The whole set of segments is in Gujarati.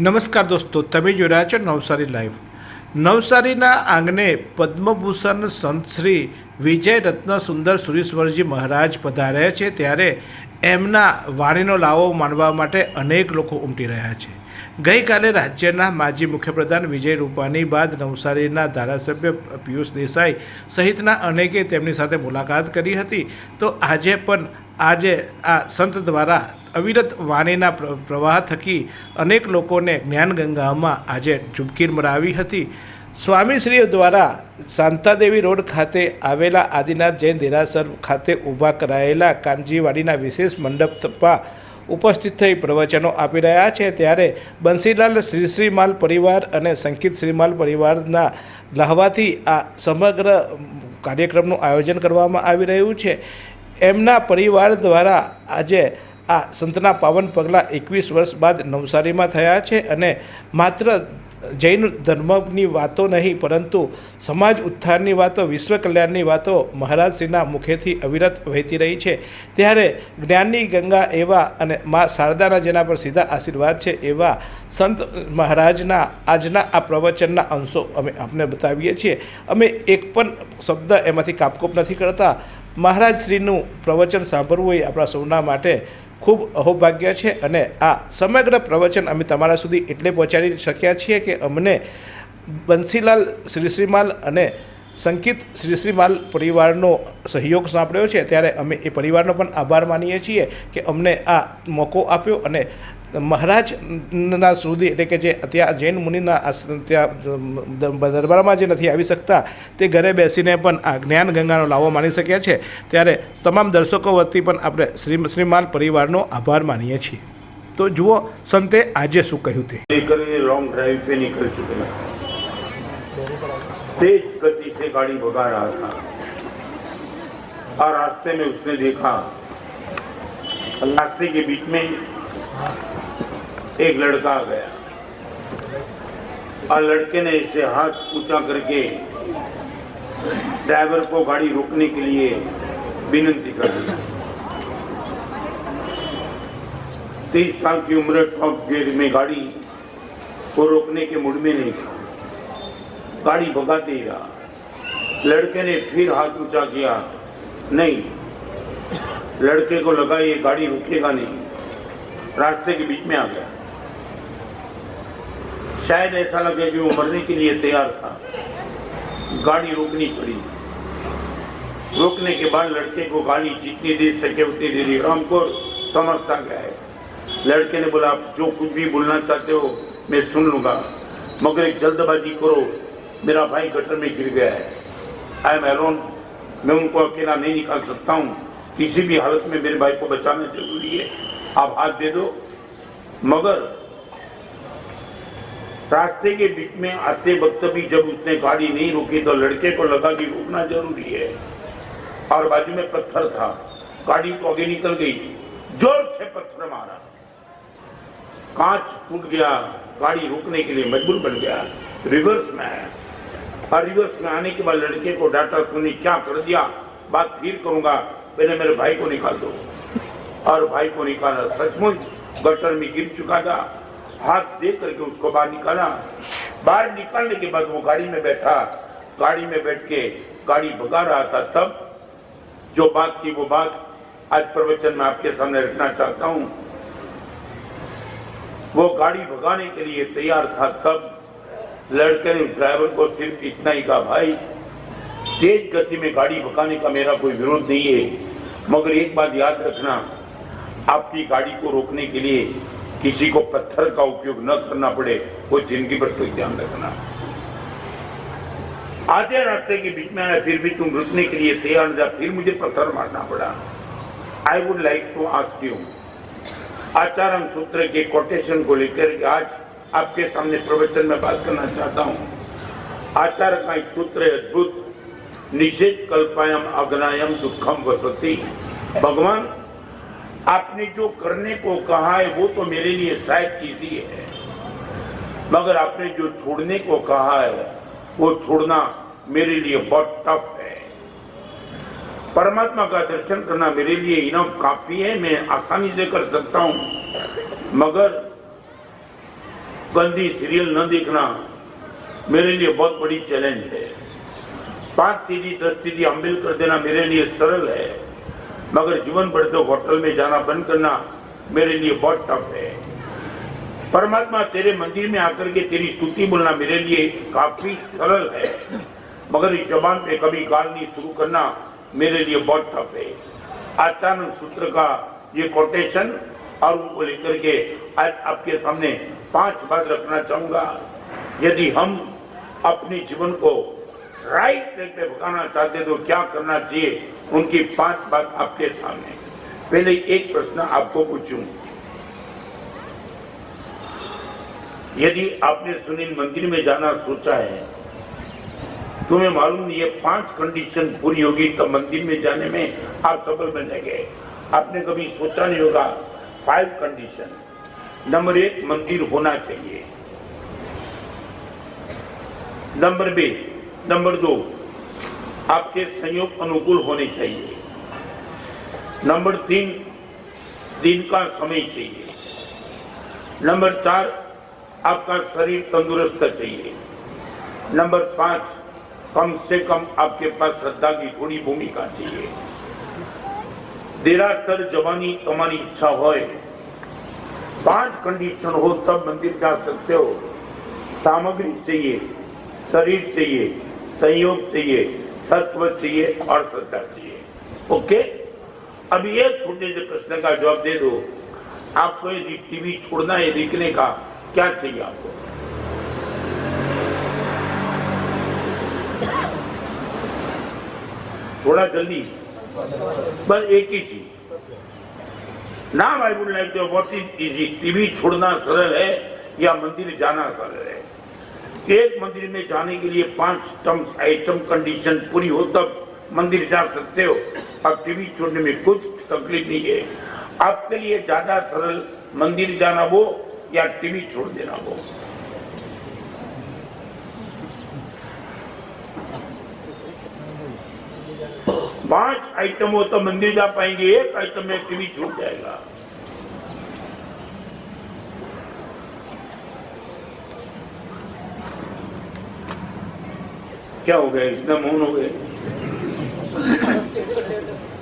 નમસ્કાર દોસ્તો, તમે જોઈ રહ્યા છો નવસારી લાઈવ. નવસારીના આંગણે પદ્મભૂષણ સંત શ્રી વિજય રત્ન સુંદર સુરીશ્વરજી મહારાજ પધાર્યા છે, ત્યારે એમના વાણીનો લાવો માનવા માટે અનેક લોકો ઉમટી રહ્યા છે. ગઈકાલે રાજ્યના માજી મુખ્યપ્રધાન વિજય રૂપાણી બાદ નવસારીના ધારાસભ્ય પિયુષ દેસાઈ સહિતના અનેકે તેમની સાથે મુલાકાત કરી હતી. તો આજે આ સંત દ્વારા અવિરત વાણીના પ્રવાહ થકી અનેક લોકોને જ્ઞાનગંગામાં આજે ડૂબકી મરાવી હતી. સ્વામીશ્રીઓ દ્વારા શાંતાદેવી રોડ ખાતે આવેલા આદિનાથ જૈન દેરાસર ખાતે ઊભા કરાયેલા કાનજીવાડીના વિશેષ મંડપમાં ઉપસ્થિત થઈ પ્રવચનો આપી રહ્યા છે. ત્યારે બંસીલાલ શ્રીમાલ પરિવાર અને સંકિત શ્રીમાલ પરિવારના લહાવાથી આ સમગ્ર કાર્યક્રમનું આયોજન કરવામાં આવી રહ્યું છે. એમના પરિવાર દ્વારા આજે આ સંતના પાવન પગલાં 21 વર્ષ બાદ નવસારીમાં થયા છે અને માત્ર જૈન ધર્મની વાતો નહીં, પરંતુ સમાજ ઉત્થાનની વાતો, વિશ્વ કલ્યાણની વાતો મહારાજશ્રીના મુખેથી અવિરત વહેતી રહી છે. ત્યારે જ્ઞાનની ગંગા એવા અને મા શારદાના જેના પર સીધા આશીર્વાદ છે એવા સંત મહારાજના આજના આ પ્રવચનના અંશો અમે આપને બતાવીએ છીએ. અમે એક પણ શબ્દ એમાંથી કાપકૂપ નથી કરતા. મહારાજશ્રીનું પ્રવચન સાંભળવું એ આપણા સૌના માટે ખૂબ અહોભાગ્ય છે અને આ સમગ્ર પ્રવચન અમે તમારા સુધી એટલે પહોંચાડી શક્યા છીએ કે અમને બંસીલાલ શ્રીમાલ અને સંકિત શ્રીમાલ પરિવારનો સહયોગ સાંપડ્યો છે. ત્યારે અમે એ પરિવારનો પણ આભાર માનીએ છીએ કે અમને આ મોકો આપ્યો અને મહારાજના સુધી એટલે કે જે ત્યાં જૈન મુનિના ત્યાં દરબારમાં જે નથી આવી શકતા તે ઘરે બેસીને પણ આ જ્ઞાન ગંગાનો લાવો માની શક્યા છે. ત્યારે તમામ દર્શકો વતી પણ આપણે શ્રીમાલ પરિવારનો આભાર માનીએ છીએ. તો જુઓ સંતે આજે શું કહ્યું તે. लॉन्ग ड्राइव पे निकल चुके हैं, तेज गति से गाड़ी भगा रहा था और रास्ते में उसने देखा, रास्ते के बीच में एक लड़का आ गया और लड़के ने इससे हाथ ऊंचा करके ड्राइवर को गाड़ी रोकने के लिए विनती कर दी. 30 साल की उम्र, टॉप गियर में गाड़ी को रोकने के मूड में नहीं था. गाड़ी भगाते ही रहा. लड़के ने फिर हाथ ऊंचा किया, नहीं. लड़के को लगा ये गाड़ी रुकेगा नहीं, रास्ते के बीच में आ गया. शायद ऐसा लगे कि वो मरने के लिए तैयार था. गाड़ी रोकनी पड़ी. रोकने के बाद लड़के को गाड़ी जितनी देर सके उतनी देरी हमको समझता गया है. लड़के ने बोला, आप जो कुछ भी बोलना चाहते हो मैं सुन लूंगा, मगर एक जल्दबाजी करो, मेरा भाई गटर में गिर गया है. आई एम अलोन, मैं उनको अकेला नहीं निकाल सकता हूँ. किसी भी हालत में मेरे भाई को बचाना जरूरी है, आप हाथ दे दो. मगर रास्ते के बीच में आते वक्त भी जब उसने गाड़ी नहीं रोकी तो लड़के को लगा कि रोकना जरूरी है और बाजू में पत्थर था. गाड़ी तो आगे निकल गई, जोर से पत्थर मारा, कांच फूट गया. गाड़ी रोकने के लिए मजबूर बन गया, रिवर्स में आया और रिवर्स में आने के बाद लड़के को डांटा, तूने क्या कर दिया, बात फिर करूंगा, पहले मेरे भाई को निकाल दो. और भाई को निकाला. सचमुच गटर में गिर चुका था. हाथ दे करके उसको बाहर निकाला. बाहर निकालने के बाद वो गाड़ी में बैठा. गाड़ी में बैठ के गाड़ी भगा रहा था. तब जो बात की वो बात आज प्रवचन में आपके सामने रखना चाहता हूँ. वो गाड़ी भगाने के लिए तैयार था. तब लड़के ने ड्राइवर को सिर्फ इतना ही कहा, भाई तेज गति में गाड़ी भगाने का मेरा कोई विरोध नहीं है, मगर एक बात याद रखना, आपकी गाड़ी को रोकने के लिए किसी को पत्थर का उपयोग न करना पड़े, वो जिंदगी पर कोई ध्यान रखना. आधे रास्ते के बीच में आया, फिर भी तुम रुकने के लिए तैयार न जा, फिर मुझे पत्थर मारना पड़ा. I would like to ask you, आचार्य सूत्र के कोटेशन को लेकर आज आपके सामने प्रवचन में बात करना चाहता हूँ. आचार्य का एक सूत्र है अद्भुत, निषेध कल्पायम अग्नायम दुखम वसति. भगवान, आपने जो करने को कहा है वो तो मेरे लिए शायद इजी है, मगर आपने जो छोड़ने को कहा है वो छोड़ना मेरे लिए बहुत टफ है. परमात्मा का दर्शन करना मेरे लिए इनफ काफी है, मैं आसानी से कर सकता हूँ, मगर गंदी सीरियल न देखना मेरे लिए बहुत बड़ी चैलेंज है। 5 तीथी 10 तीथी अम्बिल कर देना मेरे लिए सरल है, मगर जीवन भर तो होटल में जाना बंद करना मेरे लिए बहुत टफ है। परमात्मा तेरे मंदिर में आकर के तेरी स्तुति बोलना मेरे लिए काफी सरल है, मगर इस जबान पे कभी गाली शुरू करना मेरे लिए बहुत टफ है। आचार्य सूत्र का ये कोटेशन और उनको लेकर के आज आपके सामने 5 बात रखना चाहूंगा। यदि हम अपने जीवन को राइट ट्रैक पे भगाना चाहते तो क्या करना चाहिए, उनकी 5 बात आपके सामने। पहले एक प्रश्न आपको पूछूं, यदि आपने सुनील मंदिर में जाना सोचा है, तुम्हें मालूम ये 5 कंडीशन पूरी होगी तब मंदिर में जाने में आप सफल बन जाएंगे। आपने कभी सोचा नहीं होगा 5 कंडीशन। नंबर 1, मंदिर होना चाहिए। नंबर 2, आपके संयोग अनुकूल होने चाहिए। नंबर 3, दिन का समय चाहिए। नंबर 4, आपका शरीर तंदुरुस्त चाहिए। नंबर 5, कम से कम आपके पास श्रद्धा की थोड़ी भूमिका चाहिए। देरासर जवानी तुम्हारी इच्छा हो, 5 कंडीशन हो तब मंदिर जा सकते हो। सामग्री चाहिए, शरीर चाहिए, संयोग चाहिए, सत्व चाहिए और श्रद्धा चाहिए। ओके, अब ये छोटे से प्रश्न का जवाब दे दो। आपको यदि टीवी छोड़ना है देखने का, क्या चाहिए आपको? थोड़ा जल्दी, बस एक ही चीज। Now I would like to what is easy, TV छोड़ना सरल है या मंदिर जाना सरल है? एक मंदिर में जाने के लिए 5 आइटम कंडीशन पूरी हो तब मंदिर जा सकते हो। अब टीवी छोड़ने में कुछ तकलीफ नहीं है। आपके लिए ज्यादा सरल मंदिर जाना वो या टीवी छोड़ देना वो? पांच आइटम हो तो मंदिर जा पाएंगे, एक आइटम में टीवी छूट जाएगा। क्या हो गया, इतना मौन हो गए?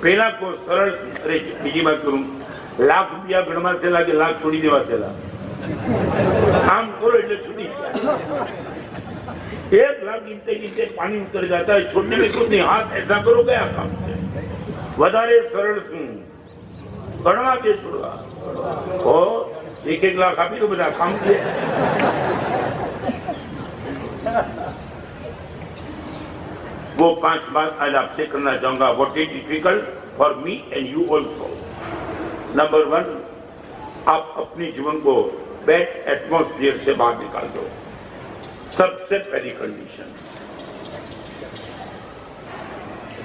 पहला को सरल, अरे बीजी बात करूं, लाख रुपया गणमा से ला के लाख छोड़ी देवा से ला, काम करो એટલે छुट्टी। 1 लाख गिनते गिनते पानी उतर जाता है, छोड़ने में कुछ नहीं, हाथ ऐसा करो गया काम से। વધારે સરળ શું, ગણવા કે છોડવા? ઓ 1 લાખ આપી દો, બધા કામ છે। वो 5 बात आज आपसे करना चाहूंगा। What is difficult for me and you also. Number 1, आप अपने जीवन को बैड एटमॉस्फेयर से बाहर निकाल दो। सबसे पहली कंडीशन।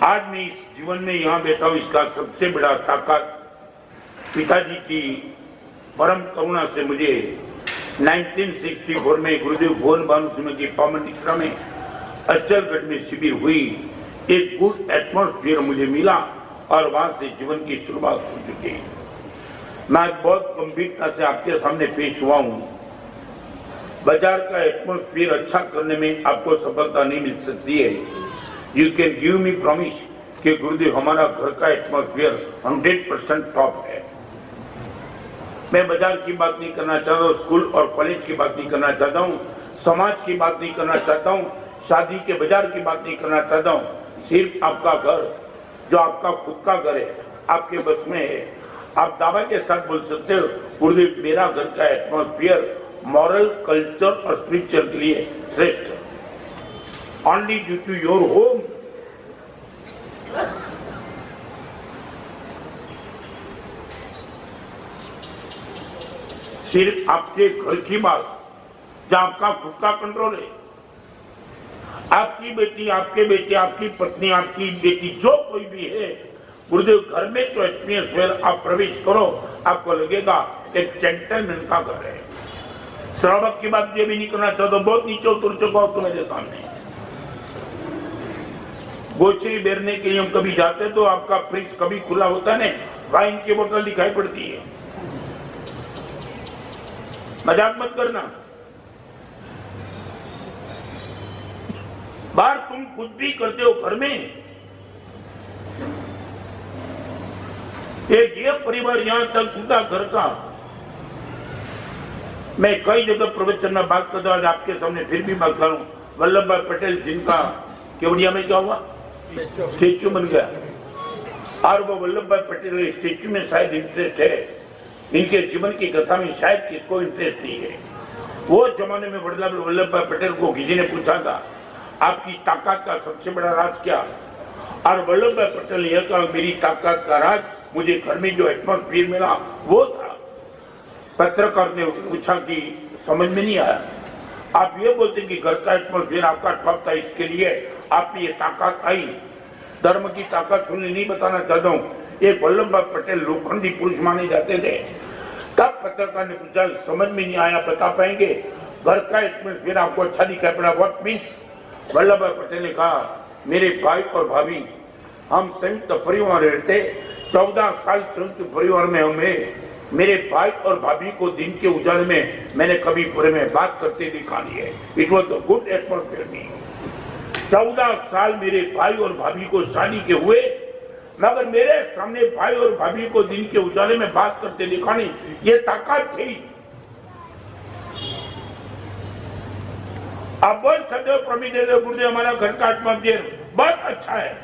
आज मैं इस जीवन में यहां बैठा हूं, इसका सबसे बड़ा ताकत पिताजी की परम करुणा से मुझे 1964 में गुरुदेव भुवन भानु सिंह की पावन दीक्षा में अचलगढ़ में शिविर हुई। एक गुड एटमॉस्फेयर मुझे मिला और वहां से जीवन की शुरुआत हो चुकी है। मैं आज बहुत गंभीरता से आपके सामने पेश हुआ हूं। बाजार का एटमॉस्फेयर अच्छा करने में आपको सफलता नहीं मिल सकती है। You can give me promise कि गुरुदेव हमारा घर का एटमॉस्फेयर 100% टॉप है। मैं बाजार की बात नहीं करना चाहता हूँ, स्कूल और कॉलेज की बात नहीं करना चाहता हूँ, समाज की बात नहीं करना चाहता हूँ, शादी के बाजार की बात नहीं करना चाहता हूँ। सिर्फ आपका घर, जो आपका खुद का घर है, आपके बस में है। आप दावा के साथ बोल सकते हो, गुरुदेव मेरा घर का एटमॉस्फेयर मॉरल, कल्चर और स्पिरिचुअल के लिए श्रेष्ठ है। Only due to your home. सिर्फ आपके घर की बात, जहां आपका खुद का कंट्रोल है। आपकी बेटी, आपके बेटे, आपकी पत्नी, आपकी बेटी, जो कोई भी है, गुरुदेव घर में तो एटमॉस्फेयर आप प्रवेश करो, आपको लगेगा एक जेंटलमैन का घर है। श्रावक की बात ये भी नहीं करना चाहता, बहुत नीचे उतर चुका हो तो मेरे सामने। गोचरी बेरने के लिए हम कभी जाते तो आपका फ्रिज कभी खुला होता है, वाइन की बोतल दिखाई पड़ती है। मजाक मत करना। बाहर तुम कुछ भी करते हो, घर में ये परिवार यहां तक टूटा घर का। मैं कई जगह प्रवचन में बात करता हूं, आपके सामने फिर भी बात करूं। वल्लभ भाई पटेल जिनका केवड़िया में क्या हुआ, स्टेच्यू बन गया, और वो वल्लभ भाई पटेल स्टेच्यू में शायद इंटरेस्ट है, इनके जीवन की कथा में शायद किसको इंटरेस्ट नहीं है। वो जमाने में वल्लभ भाई पटेल को किसी ने पूछा था आपकी ताकत का सबसे बड़ा राज क्या, और वल्लभ भाई पटेल ने यह कहा मेरी ताकत का राज मुझे घर में जो एटमॉस्फेयर मिला वो था। पत्रकार ने पूछा कि समझ में नहीं आया, आप ये बोलते कि घर का एटमॉस्फेयर आपका टॉप था, इसके लिए आपने ये ताकत आई। धर्म की ताकत सुनने नहीं बताना चाहता हूँ, एक वल्लभ भाई पटेल लोखंडी पुरुष माने जाते थे। तब पत्रकार ने पूछा समझ में नहीं आया, बता पाएंगे घर का एटमॉस्फेयर आपको अच्छा दिखाई पड़ा, व्हाट मीन्स। वल्लभ भाई पटेल ने कहा मेरे भाई और भाभी हम संयुक्त परिवार रहते, 14 साल संयुक्त परिवार में हमें मेरे भाई और भाभी को दिन के उजाले में मैंने कभी पूरे में बात करते दिखा नहीं है। It was a good atmosphere मी। 14 साल मेरे भाई और भाभी को शादी के हुए, मगर मेरे सामने भाई और भाभी को दिन के उजाले में बात करते दिखा नहीं, ये ताकत थी। आप बोल सकते हो प्रमित गुरुदेव हमारा घर का एटमॉस्फेयर बहुत अच्छा है।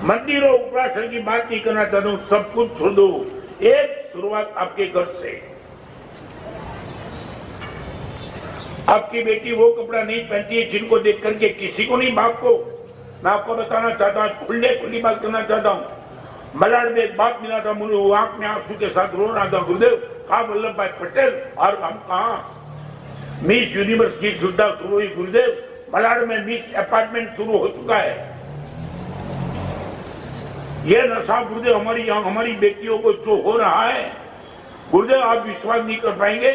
मंदिरों उपासना की बात नहीं करना चाहता हूं, सब कुछ छोड़ दो। एक शुरुआत आपके घर से। आपकी बेटी वो कपड़ा नहीं पहनती है जिनको देख करके किसी को नहीं, बाप को। मैं आपको बताना चाहता हूं, खुली बात करना चाहता हूं। मलाड में एक बात मिला था, मुझे वो आंख में आंसू के साथ रो रहा था, गुरुदेव कहा वल्लभ भाई पटेल और हम कहा मिस यूनिवर्स की सुविधा शुरू हुई गुरुदेव, मलाड में मिस अपार्टमेंट शुरू हो चुका है। ये नशा गुरुदेव हमारी बेटियों को जो हो रहा है गुरुदेव आप विश्वास नहीं कर पाएंगे।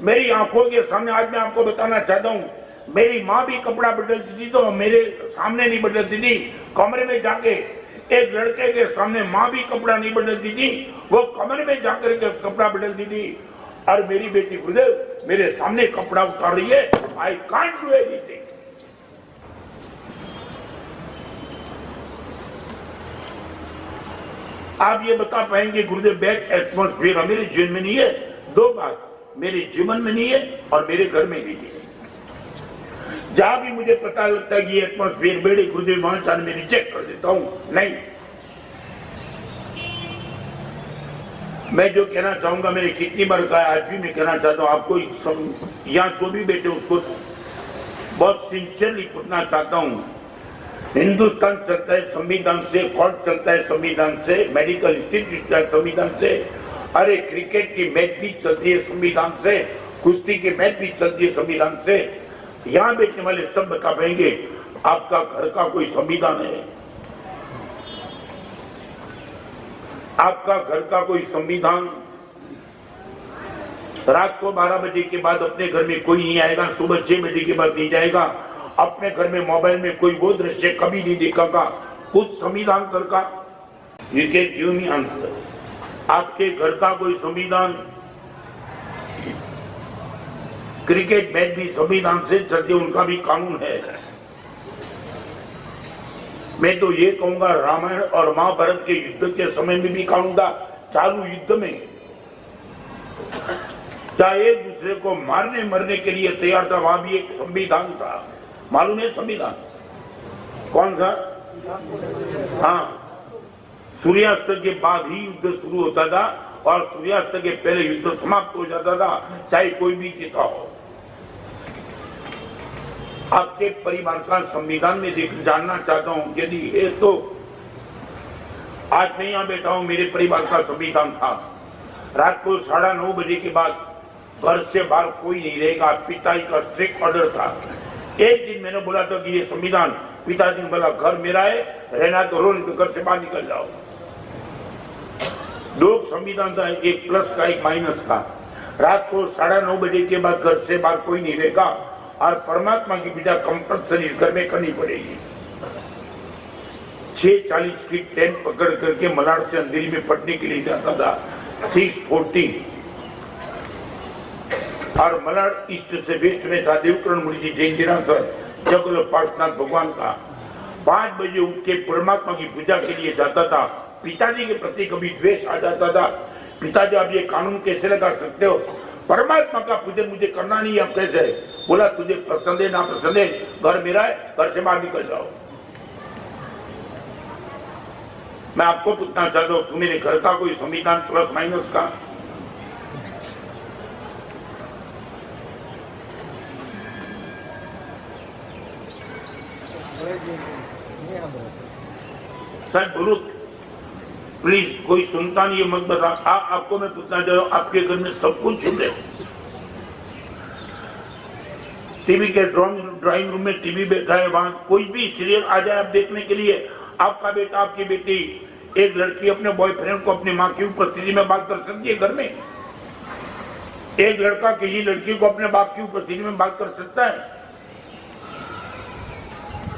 मेरी आंखों के सामने आज मैं आपको बताना चाहता हूँ, मेरी माँ भी कपड़ा बदलती थी तो मेरे सामने नहीं बदलती थी, कमरे में जाके एक लड़के के सामने माँ भी कपड़ा नहीं बदलती थी, वो कमरे में जाकर के कपड़ा बदलती थी। और मेरी बेटी गुरुदेव मेरे सामने कपड़ा उतार रही है, आई कांट डू एनीथिंग। आप ये बता पाएंगे गुरुदेव बैड एटमॉस्फेयर मेरे जीवन में नहीं है? दो बात, मेरे जीवन में नहीं है और मेरे घर में भी नहीं है। जहां भी मुझे पता लगता है कि ये एटमॉस्फेयर बेड़े गुरुदेव वहां से मैं रिजेक्ट कर देता हूं। नहीं, मैं जो कहना चाहूंगा मैंने कितनी बार कहा, आज भी मैं कहना चाहता हूं आपको, यहाँ जो भी बैठे उसको बहुत सिंसियरली पूछना चाहता हूं। हिंदुस्तान चलता है संविधान से, कोर्ट चलता है संविधान से, मेडिकल इंस्टीट्यूट चलता है संविधान से, अरे क्रिकेट की मैच भी चलती है संविधान से, कुश्ती की मैच भी चलती है संविधान से। यहाँ बैठने वाले सब बता पाएंगे आपका घर का कोई संविधान है? आपका घर का कोई संविधान? रात को 12 बजे के बाद अपने घर में कोई नहीं आएगा, सुबह 6 बजे के बाद नहीं जाएगा, अपने घर में मोबाइल में कोई वो दृश्य कभी नहीं देखेगा, कुछ संविधान घर का? You can give me answer. आपके घर का कोई संविधान? क्रिकेट मैच भी संविधान से चलते, उनका भी कानून है। मैं तो ये कहूंगा रामायण और महाभारत के युद्ध के समय में भी कानून था, चालू युद्ध में चाहे एक दूसरे को मारने मरने के लिए तैयार था, वहां भी एक संविधान था। मालूम है संविधान कौन सा? हाँ, सूर्यास्त के बाद ही युद्ध शुरू होता था और सूर्यास्त के पहले युद्ध समाप्त हो जाता था, चाहे कोई भी जीता हो। आपके परिवार का संविधान में जानना चाहता हूं, यदि है तो आज मैं यहां बैठा हूं, मेरे परिवार का संविधान था रात को 9:30 बजे के बाद घर से बाहर कोई नहीं रहेगा, पिताजी का स्ट्रिक्ट ऑर्डर था। एक दिन मैंने बोला था कि ये संविधान, पिताजी ने बोला घर मेरा है, रहना तो रो, नहीं तो घर से बाहर निकल जाओ। दो संविधान था, एक प्लस का एक माइनस का। रात को 9:30 बजे के बाद घर से बाहर कोई नहीं रहेगा और परमात्मा की पूजा कंपल्सरी इस घर में करनी पड़ेगी। 6:40 की ट्रेन पकड़ करके मलाड से अंधेरी में पटने के लिए जाता था, 6:40। और मलाड ईस्ट से वेस्ट में था देवकरण मुनि जी जैन देरासर जगल पार्शनाथ भगवान का। 5 बजे उठ के परमात्मा की पूजा के लिए जाता था। पिताजी के प्रति कभी द्वेष आ जाता था, पिताजी आप ये कानून कैसे लगा सकते हो, परमात्मा का पूजन मुझे करना नहीं, अब कैसे? बोला तुझे पसंद है ना पसंद है, घर मेरा है, घर से बाहर निकल जाओ। मैं आपको पूछना चाहता हूं, मेरे घर का कोई संविधान प्लस माइनस का? सच बोलो प्लीज, कोई सुनता नहीं है मत बता। आपको मैं पूछना चाह रहा हूं, आपके घर में सब कुछ छूट है? टीवी के ड्राइंग रूम में टीवी बैठा है, वहां कोई भी सीरियल आ जाए आप देखने के लिए, आपका बेटा आपकी बेटी, एक लड़की अपने बॉयफ्रेंड को अपनी माँ की उपस्थिति में बात कर सकती है घर में? एक लड़का किसी लड़की को अपने बाप की उपस्थिति में बात कर सकता है?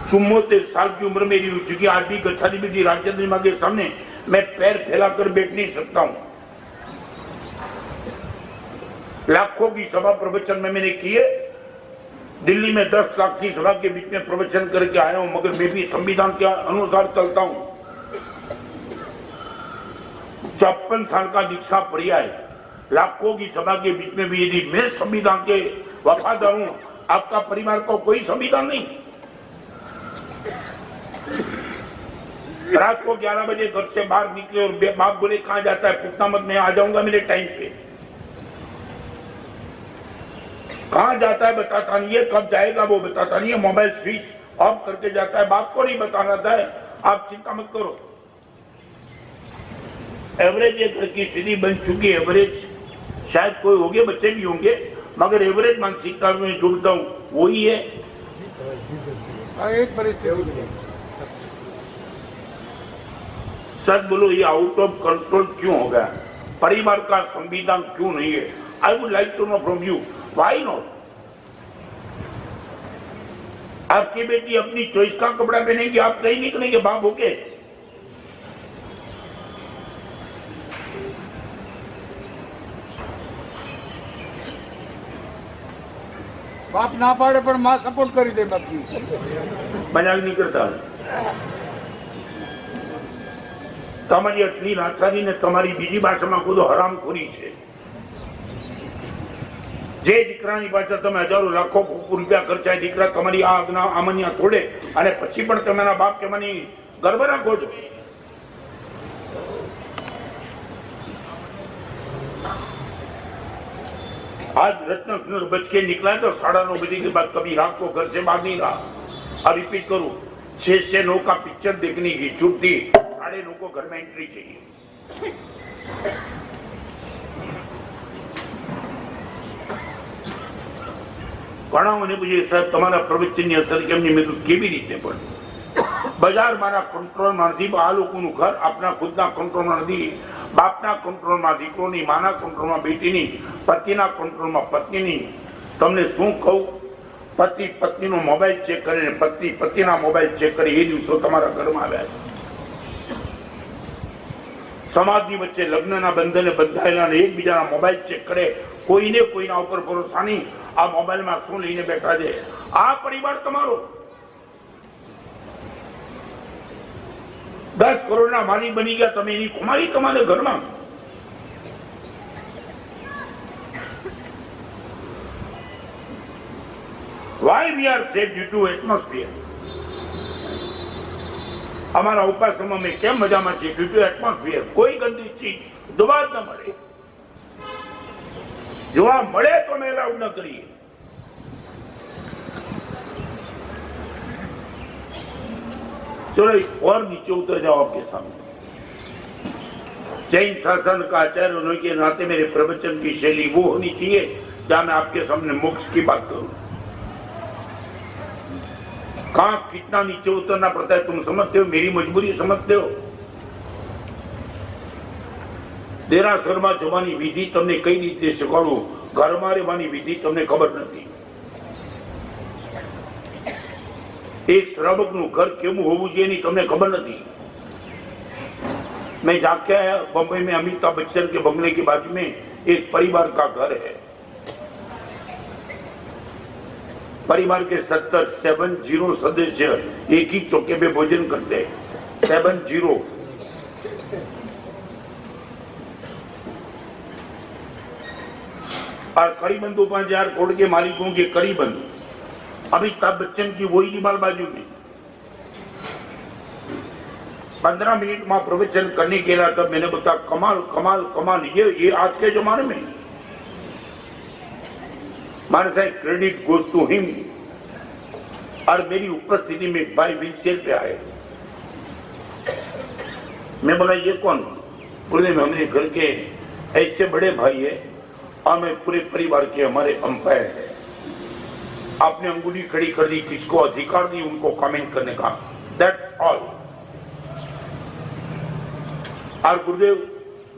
74 साल की उम्र मेरी हो चुकी, आज भी गच्छाली बेटी राजेंद्र माँ के सामने मैं पैर फैलाकर बैठ नहीं सकता हूं। लाखों की सभा प्रवचन में मैंने किए, दिल्ली में 10 लाख की सभा के बीच में प्रवचन करके आया हूं, मगर मैं भी संविधान के अनुसार चलता हूं। 54 साल का दीक्षा पर्याय है, लाखों की सभा के बीच में भी यदि मैं संविधान के वफादार हूं, आपका परिवार को कोई संविधान नहीं। रात को 11 बजे घर से बाहर निकले और बाप बोले कहां जाता है, पूछना मत, मैं आ जाऊंगा मेरे टाइम पे। कहां जाता है बताता नहीं है, कब जाएगा वो बताता नहीं है, मोबाइल स्विच ऑफ करके जाता है, बाप को नहीं बताना था। आप चिंता मत करो। एवरेज एक घर की स्थिति बन चुकी है, एवरेज शायद कोई होंगे, बच्चे भी होंगे, मगर एवरेज मानसिकता में जोड़ता हूं वही है। एक परिस्थिति सच बोलो, ये आउट ऑफ कंट्रोल क्यों हो गया? परिवार का संविधान क्यों नहीं है? I would like to know from you, why not? आपकी बेटी अपनी चॉइस का कपड़ा पहनेगी, आप नहीं निकलेंगे बाप होके? बाप ना पाड़े पर मां सपोर्ट કરી દે બાકી મજાક નહીં કરતા। તમારી આટલી લાચારી ને તમારી બીજી ભાષામાં ખુદ હરામખોરી છે। જે દીકરાની પાછળ તમે હજારો લાખો રૂપિયા ખર્ચાય, દીકરા તમારી આ આજ્ઞા આમન્યા થોડે અને પછી પણ તમારા બાપ કે મને ગર્વ રાખો છો। आज रत्न सुंदर बच के निकला तो 9:30 बजे के बाद कभी रात को घर से बाहर नहीं रहा। और रिपीट करूं, 6 से 9 का पिक्चर देखने की छुट्टी, 9:30 को घर में एंट्री चाहिए। ઘણાઓને પૂછે સાહેબ તમારા પ્રવચનની અસર કેમની? મેં કીધું કેવી રીતે પણ બજાર મારા કંટ્રોલમાં નથી, આ લોકોનું ઘર આપના ખુદના કંટ્રોલમાં નથી, બાપના કંટ્રોલમાં દીકરોની, માના કંટ્રોલમાં બેટીની, પતિના કંટ્રોલમાં પત્નીની। તમને શું કહું, પતિ પત્નીનો મોબાઈલ ચેક કરે, પતિ પતિના મોબાઈલ ચેક કરે, એ દિવસો તમારા ઘરમાં આવ્યા છે। સમાજની વચ્ચે લગ્નના બંધને બંધાયેલા અને એકબીજાના મોબાઈલ ચેક કરે, કોઈને કોઈના ઉપર ભરોસા નહીં। આ મોબાઈલમાં શું લઈને બેઠા છે? આ પરિવાર તમારો 10 કરોડના માલિક બની ગયા, તમે એની કુમારી તમારે ઘરમાં। Why we are safe due to atmosphere? हमारा उपासना में क्या मजामा છે? Due to atmosphere. कोई गंदी चीज दुआ न મળે, જોવા મળે તો અમે અલાઉડ ન કરીએ। चलो और नीचे उतर जाओ आपके सामने। जैन शासन का आचार्य होने के नाते मेरे प्रवचन की शैली वो होनी चाहिए जहां मैं आपके सामने मोक्ष की बात करूं। कहां कितना नीचे उतरना पड़ता है तुम समझते हो, मेरी मजबूरी समझते हो। દેરાસરમાં જવાની વિધિ તમને કઈ રીતે શીખવાડું, ઘરમાં રહેવાની વિધિ તમને ખબર નથી। एक श्रावकનું घर કેવું હોવું જોઈએ એની તમને ખબર નથી। मैं जाके आया बम्बई में, अमिताभ बच्चन के बंगले के बाजू में एक परिवार का घर है। परिवार के 70 सदस्य एक ही चौके पे भोजन करते हैं। 70 और करीबन 2-5 करोड़ के मालिकों के करीबन अमिताभ बच्चन की वही निमाल बाजू में 15 मिनट में प्रवचन करने के लिए तब मैंने बताया कमाल कमाल कमाल, ये आज के जमाने में माने साहब क्रेडिट गोज टू हिम। और मेरी उपस्थिति में भाई व्हीलचेयर पे आए। मैं बोला ये कौन? बोले हमने घर के ऐसे बड़े भाई है और मैं पूरे परिवार के हमारे अंपायर है। आपने अंगुली खड़ी कर दी, किसको अधिकार दी उनको कमेंट करने का, दैट्स ऑल। और गुरुदेव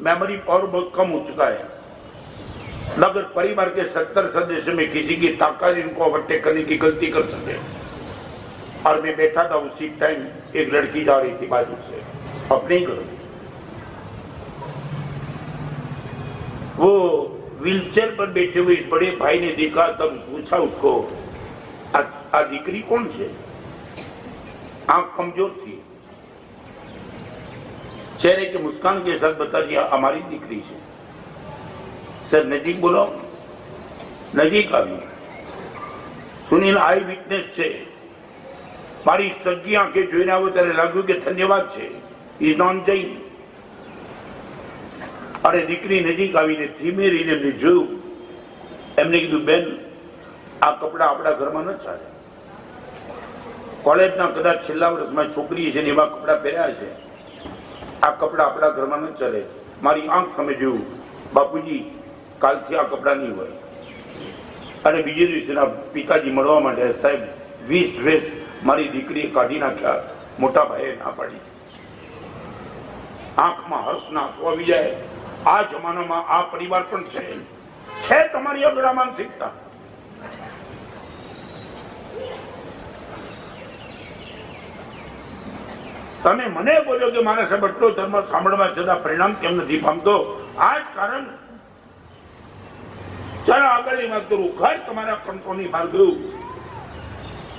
मेमोरी पावर बहुत कम हो चुका है, मगर परिवार के 70 सदस्य में किसी की ताकत इनको ओवरटेक करने की गलती कर सके। और मैं बैठा था उसी टाइम एक लड़की जा रही थी बाजू से अपने घर, वो व्हीलचेयर पर बैठे हुए इस बड़े भाई ने देखा, तब पूछा उसको आ दीकरी कौन से? आंख कमजोर थी, चेहरे के मुस्कान के साथ बता दिया हमारी दीकरी से। सर नजीक बोलो, नजीक આવી। સુનિલ આઈ વિટનેસ છે, મારી સગી આંખે જોઈને આવ્યો ત્યારે લાગ્યું કે ધન્યવાદ છે, ઇઝ નોન જૈન। અરે દીકરી નજીક આવીને ધીમે રહીને એમને જોયું, એમને કીધું બેન આ કપડા આપણા ઘરમાં ન ચાલે, કોલેજના કદાચ છેલ્લા વર્ષમાં છોકરી છે ને એવા કપડા પહેર્યા છે, આ કપડા આપણા ઘરમાં ન ચાલે। મારી આંખ સામે જોયું, બાપુજી કાલથી આ કપડા નહીં હોય। અને બીજે દિવસેના પિતાજી મળવા માટે સાહેબ 20 ડ્રેસ મારી દીકરીએ કાઢી નાખ્યા, મોટા ભાઈએ ના પાડી। આંખમાં હર્ષના આંસુ આવી જાય। આ જમાનામાં આ પરિવાર પણ છે તમારી અગડા માનસિકતા। તમે મને બોલો કે મારા સાહેબ આટલો ધર્મ સાંભળવા છતાં પરિણામ કેમ નથી પામતો? આ જ કારણ। ચાલો આગળની વાત કરું। ઘર તમારા કંટ્રોલની બહાર ગયું,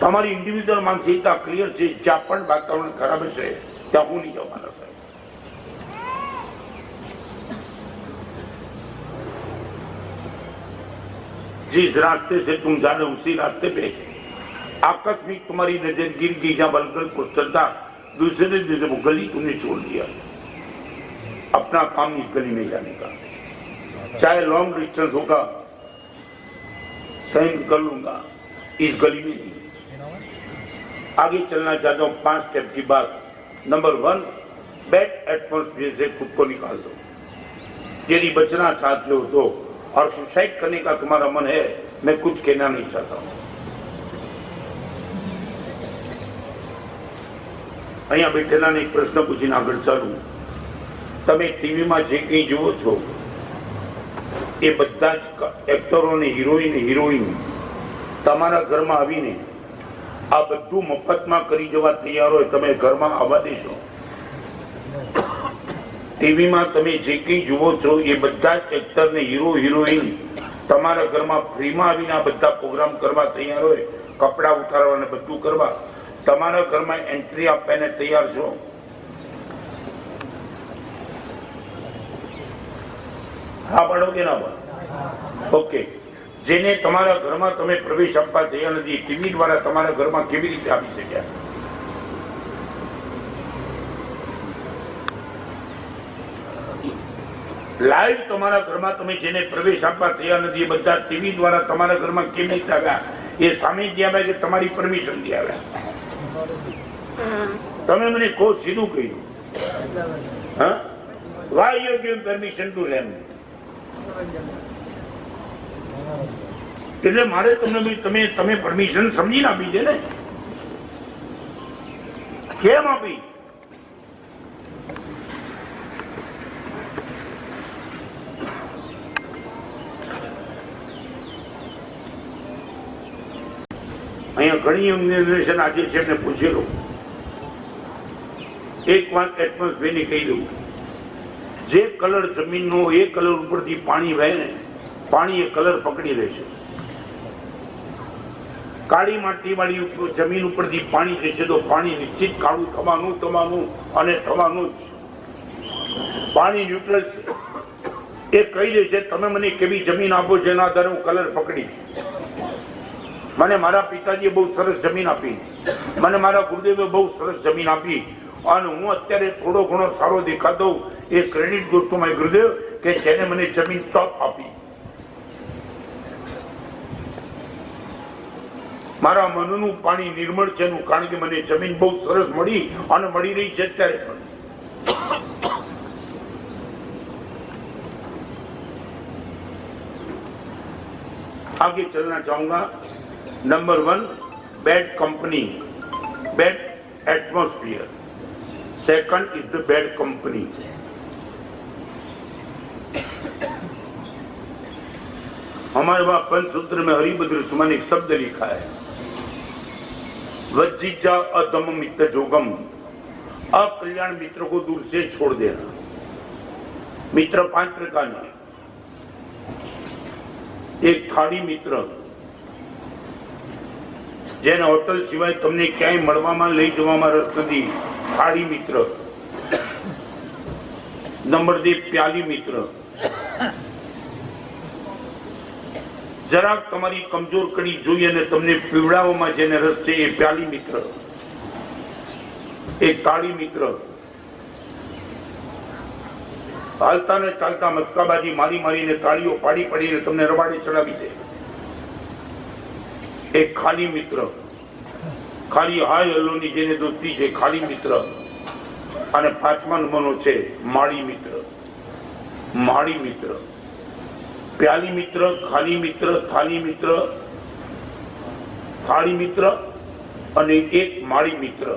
તમારી ઇન્ડિવિડ્યુઅલ માનસિકતા ક્લિયર છે, જ્યાં પણ વાતાવરણ ખરાબ હશે ત્યાં હું નહીં જવાના સાહેબ। जिस रास्ते से तुम जा रहे हो उसी रास्ते पे आकस्मिक तुम्हारी नजर गिर गई, जहां बलगल पोस्टर था, दूसरे दिन से वो गली तुमने छोड़ दिया। अपना काम इस गली में जाने का, चाहे लॉन्ग डिस्टेंस होगा सहन कर लूंगा, इस गली में नहीं। आगे चलना चाहता हूं 5 स्टेप की बात। नंबर 1, बैड एटमोस्फियर से खुद को निकाल दो। यदि बचना चाहते हो तो, और सुसाइड करने का तुम्हारा मन है, मैं कुछ कहना नहीं चाहता हूं। અહીંયા બેઠેલાને એક પ્રશ્ન પૂછીને આગળ ચાલુ। તમે ટીવીમાં જે કંઈ જુઓ છો એ બધા જ એક્ટરો ને હિરોઈન તમારા ઘરમાં આવીને આ બધું મફતમાં કરી જવા તૈયાર હોય, તમે ઘરમાં આવવા દેશો? ટીવીમાં તમે જે કંઈ જુઓ છો એ બધા જ એક્ટર ને હિરોઈન તમારા ઘરમાં ફ્રીમાં આવીને આ બધા પ્રોગ્રામ કરવા તૈયાર હોય, કપડા ઉતારવા ને બધું કરવા, તમારા ઘરમાં એન્ટ્રી આપવાને તૈયાર છો? હા પાડો કે ના પાડો? ઓકે, જેને તમારા ઘરમાં તમે પ્રવેશ આપવા તૈયાર નથી, ટીવી દ્વારા તમારા ઘરમાં કેવી રીતે આવી શક્યા? લાઈવ તમારા ઘરમાં તમે જેને પ્રવેશ આપવા તૈયાર નથી, એ બધા ટીવી દ્વારા તમારા ઘરમાં કેવી રીતે આવ્યા? એ સામેથી આવ્યા કે તમારી પરમિશનથી આવ્યા? તમે મને કહો, સીધું કહ્યું, હા? Why you give permission to them? એટલે મારે તમે પરમિશન સમજીને આપી છે ને, કેમ આપી? અહીંયા ઘણી યંગ જનરેશન આજે છે, એમને પૂછેલું એક વાત એટમોસ્ફિયરની કહી દઉં, જે કલર જમીનનો એ કલર ઉપરથી પાણી વહે ને, પાણી એ કલર પકડી લેશે। કાળી માટીવાળી જમીન ઉપરથી પાણી જશે તો પાણી નિશ્ચિત કાળું થવાનું અને થવાનું જ. પાણી ન્યુટ્રલ છે. એ કહી દેશે તમે મને કેવી જમીન આપો જેના આધારે હું કલર પકડીશ. મને મારા પિતાજીએ બહુ સરસ જમીન આપી, મને મારા ગુરુદેવે બહુ સરસ જમીન આપી અને હું અત્યારે થોડો ઘણો સારો દેખાતો એ ક્રેડિટ ગોઝ ટુ માય ગુરુદેવ કે જેને મને જમીન ટોપ આપી. મારા મનનું પાણી નિર્મળ છે એનું કારણ કે મને જમીન બહુ સરસ મળી અને મળી રહી છે અત્યારે પણ. आगे चलना चाहूंगा. Number 1, bad company, bad atmosphere. Second is the bad company. हमारे वहां पंचसूत्र में हरिभद्र सुमन एक शब्द लिखा है, वज्जिजा अधम मित्र जोगम. अकल्याण मित्र को दूर से छोड़ देना. मित्र 5 प्रकार के. एक खाड़ी मित्र, જેને હોટલ સિવાય તમને ક્યાંય મળવામાં લઈ જવામાં રસ નથી, ખાડી મિત્ર. નંબર 2, પ્યાલી મિત્ર. જરાક તમારી કમજોર કડી જોઈ અને તમને પીવડાવવામાં જેને રસ છે એ પ્યાલી મિત્ર. એક કાળી મિત્ર, હાલતા ને ચાલતા મસ્કાબાજી મારી મારીને તાળીઓ પાડી પાડીને તમને રવાડે ચડાવી દે. એક ખાલી મિત્ર, ખાલી હાય હલ્લોની જેને દોસ્તી છે ખાલી મિત્ર. અને 5મા નંબરનો છે માળી મિત્ર. માળી મિત્ર, પ્યાલી મિત્ર, ખાલી મિત્ર, થાળી મિત્ર, થાળી મિત્ર અને એક માળી મિત્ર.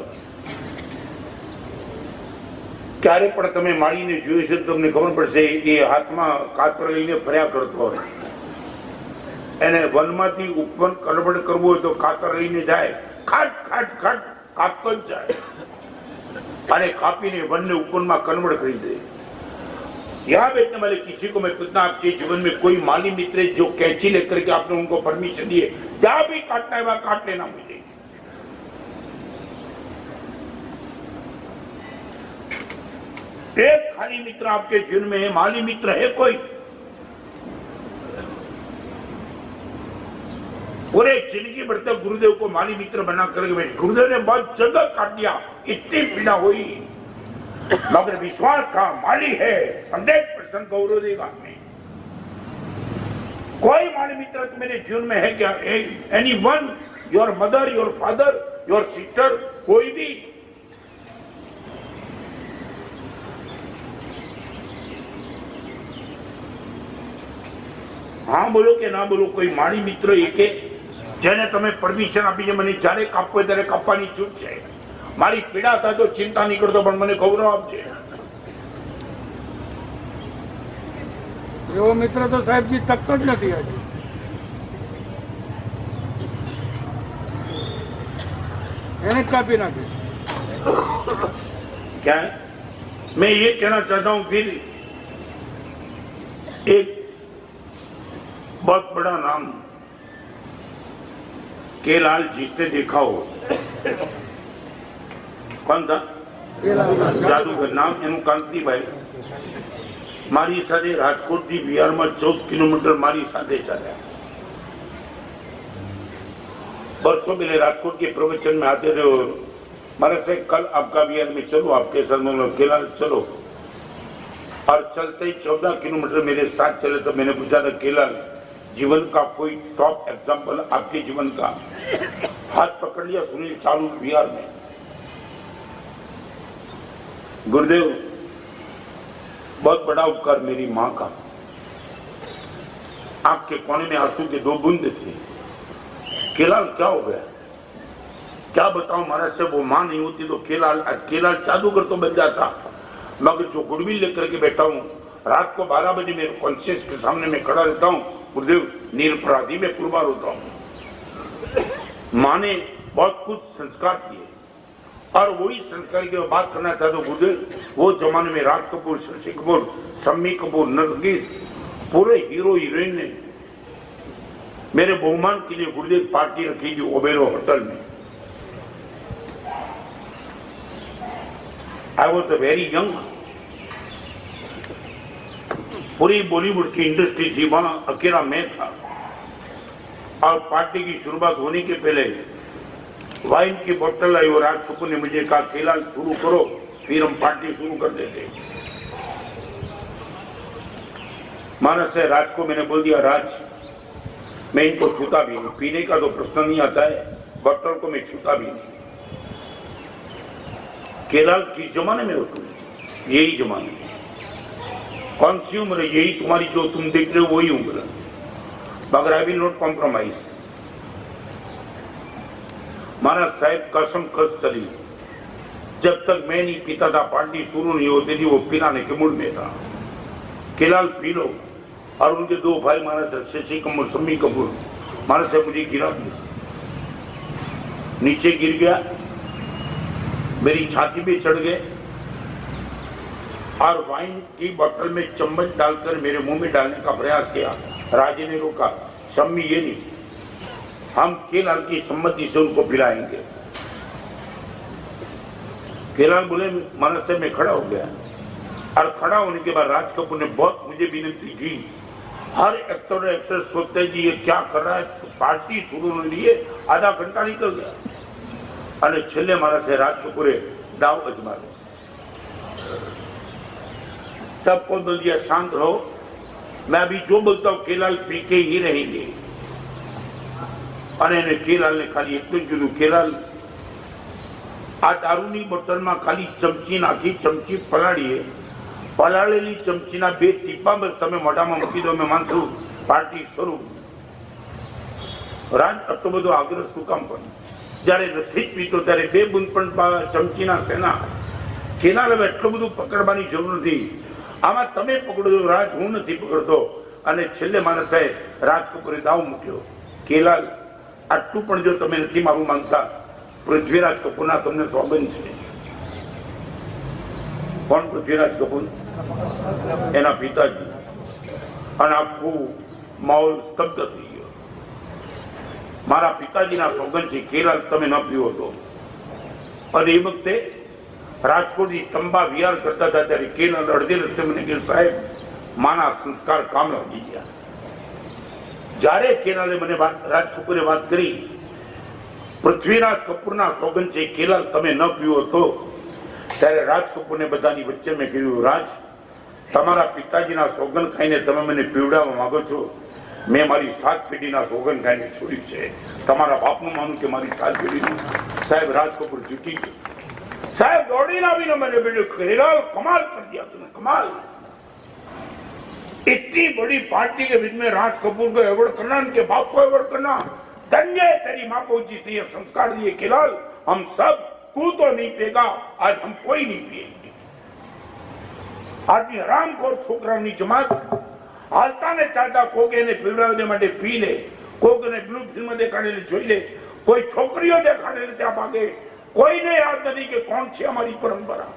ક્યારે પણ તમે માળીને જોઈ છે તમને ખબર પડશે એ હાથમાં કાતર લઈને ફર્યા કરતો હોય. એને વનમાંથી ઉપવન કડબડ કરવું હોય તો કાતર લઈને જાય, ખાટ ખાટ ખાટ કાપતો જ જાય અને કાપીને વનને ઉપવનમાં કન્વર્ટ કરી दे. यहाँ बैठने वाले किसी को मैं पूछना, आपके जीवन में कोई माली मित्र जो कैंची लेकर के आपने उनको परमिशन दिए जहां भी काटना है वहां काट लेना मुझे. एक खाली मित्र आपके जीवन में है, माली मित्र है कोई? पूरे जिंदगी भर तक गुरुदेव को माली मित्र बना करके बैठे. गुरुदेव ने बहुत जगह काट दिया, इतनी पीड़ा हुई, मगर विश्वास था माली है, 100% गौरव देगा हमें. कोई माली मित्र तुम्हारे जीवन में है क्या? Any one, your mother, your father, your sister, कोई भी? हाँ बोलो કે ના બોલો? કોઈ માળી મિત્ર એકે જેને તમે પરમિશન આપી છે મને જ્યારે કાપવો ત્યારે કાપવાની છૂટ છે, મારી પીડા થાય તો ચિંતા નહીં કરતો પણ મને ગૌરવ આપજે. એવો મિત્ર તો સાહેબજી તકતો જ નથી આજે. એને જ કાપી નાખે. क्या है? मैं ये कहना चाहता हूं, फिर एक बहुत बड़ा नाम केलाल जिसने देखा हो. कौन था? जादूगर. नाम એનું કાંતિભાઈ. મારી સાથે રાજકોટથી બિહારમાં 14 કિલોમીટર મારી સાથે ચાલ્યા. बरसों पहले राजकोट के प्रवचन में आते थे और मारे से कल आपका बिहार में चलो, आपके साथ में केलाल चलो. और चलते ही 14 किलोमीटर मेरे साथ चले तो मैंने पूछा था, केलाल जीवन का कोई टॉप एग्जाम्पल आपके जीवन का? हाथ पकड़ लिया सुनील चालू बिहार में. गुरुदेव बहुत बड़ा उपकार मेरी माँ का. आंख के कोने में आंसू के 2 बूंद थे. केलाल क्या हो गया? क्या बताऊं महाराज से, वो माँ नहीं होती तो केलाल जादूगर तो बन जाता. मगर जो गुडविल लेकर के बैठा हूँ, रात को 12 बजे मेरे कॉन्शियस के सामने में खड़ा रहता हूँ. गुरुदेव निरपराधी में कुर्बान होता हूँ. माँ ने बहुत कुछ संस्कार किए और वही संस्कार की बात करना चाहता हूँ. गुरुदेव वो जमाने में राज कपूर, शशि कपूर, शम्मी कपूर, नरगिस, पूरे हीरो हीरोइन ने मेरे बहुमान के लिए गुरुदेव पार्टी रखी थी ओबेरो होटल में। I was very young. पूरी बॉलीवुड की इंडस्ट्री थी, वहां अकेला मैं था। और पार्टी की शुरुआत होने के पहले वाइन की बोतल आई और राज कपूर ने मुझे कहा, केलाल शुरू करो, फिर हम पार्टी शुरू कर देते। मानस है राज को मैंने बोल दिया, राज मैं इनको छूता भी नहीं, पीने का तो प्रश्न नहीं आता है, बोतल को मैं छूता भी नहीं। केलाल किस जमाने में हो तुम? यही जमाने में। कौन सी उम्र है? यही तुम्हारी जो तुम देख रहे हो वही उम्र, मगर आई विल नॉट कॉम्प्रोमाइज। महाराज साहब कसम कस चली, जब तक मैं नहीं पीता था, पार्टी शुरू नहीं होती थी, वो पिलाने के मूड में था। केलाल पी लो। और उनके दो भाई महाराज शशि कपूर, शम्मी कपूर, महाराज साहब मुझे गिरा दिया, नीचे गिर गया, मेरी छाती पे चढ़ गए और वाइन की बोतल में चम्मच डालकर मेरे मुंह में डालने का प्रयास किया। राजे ने रोका, शम्मी ये नहीं, हम केलाल की सम्मति से उनको पिलाएंगे। केलाल बोले, मानस से मैं खड़ा हो गया। और खड़ा होने के बाद राज कपूर ने बहुत मुझे विनती की। हर एक्टर और एक्ट्रेस सोचते जी ये क्या कर रहा है, पार्टी शुरू होने लिए आधा घंटा निकल गया। और छेल्ले मानस से राज कपूरे दाव अजमा लो। सबको बोल दिया शांत रहो, मैं अभी जो बोलता हूं केलाल पी के ही रहेंगे। અને કેલાલને ખાલી એટલું જ કીધું, કેલાલ આ દારૂની બોટલમાં ખાલી ચમચી નાખી, ચમચી પલાળીએ, પલાળેલી ચમચીના 2 ટીપા બસ તમે મોઢામાં મૂકી દો, મેં માનશું પાર્ટી શરૂ। રાજ આટલો બધો આગ્રહ શું કામ પણ? જ્યારે નથી જ પીતો ત્યારે 2 બૂંદ પણ ચમચીના સેના। કેલાલ હવે એટલું બધું પકડવાની જરૂર નથી, આમાં તમે પકડો છો, રાજ હું નથી પકડતો। અને છેલ્લે માણસે રાજ કપૂરે દાવ મૂક્યો, કેલાલ આટલું પણ જો તમે નથી મારું માંગતા, પૃથ્વીરાજ કપૂરના તમને સોગંદ છે। કોણ પૃથ્વીરાજ કપૂર? એના પિતાજી। અને આખું માહોલ સ્તબ્ધ થઈ ગયો। મારા પિતાજીના સોગંદ છે, કેલાલ તમે ન પીવો તો। અને એ વખતે રાજકોટથી તંબા વિહાર કરતા હતા ત્યારે કેલાલ અડધે રસ્તે મને કે સાહેબ માના સંસ્કાર કામ લાગી ગયા। જ્યારે કેલાલે મને રાજ કપૂરે વાત કરી, પૃથ્વીરાજ કપૂરના સોગંદ છે, કેલાલ તમે ન પીવો તો, ત્યારે રાજ કપૂરને બધાની વચ્ચે મેં કીધું, રાજ તમારા પિતાજીના સોગંદ ખાઈને તમે મને પીવડાવવા માંગો છો, મેં મારી 7 પેઢીના સોગંદ ખાઈને છોડ્યું છે। તમારા બાપનું માનું કે મારી 7 પેઢીનું? સાહેબ રાજ કપૂર ઝૂકી ગયો। સાહેબ દોડીને આવીને મને બોલ્યો, કેલાલ કમાલ कर दिया तुमने, कमाल। इतनी बड़ी पार्टी के बीच में राज कपूर को अवॉर्ड करना, उनके बाप को अवॉर्ड करना, धन्य है तेरी माँ को जिसने ये संस्कार दिए। केलाल हम सब, तू तो नहीं पिएगा, आज हम कोई नहीं पिएंगे। आज हराम खोर छोकराओनी जमात हालता ने चाहता कोके ने पीवડાવવા માટે પી લે, કોકને બ્લુ ફિલ્મ દેખાડેલી જોઈ લે, કોઈ છોકરીઓ દેખાડેલી ત્યાં ભાગે, કોઈને યાદ નથી કે કોણ છે અમારી પરંપરા।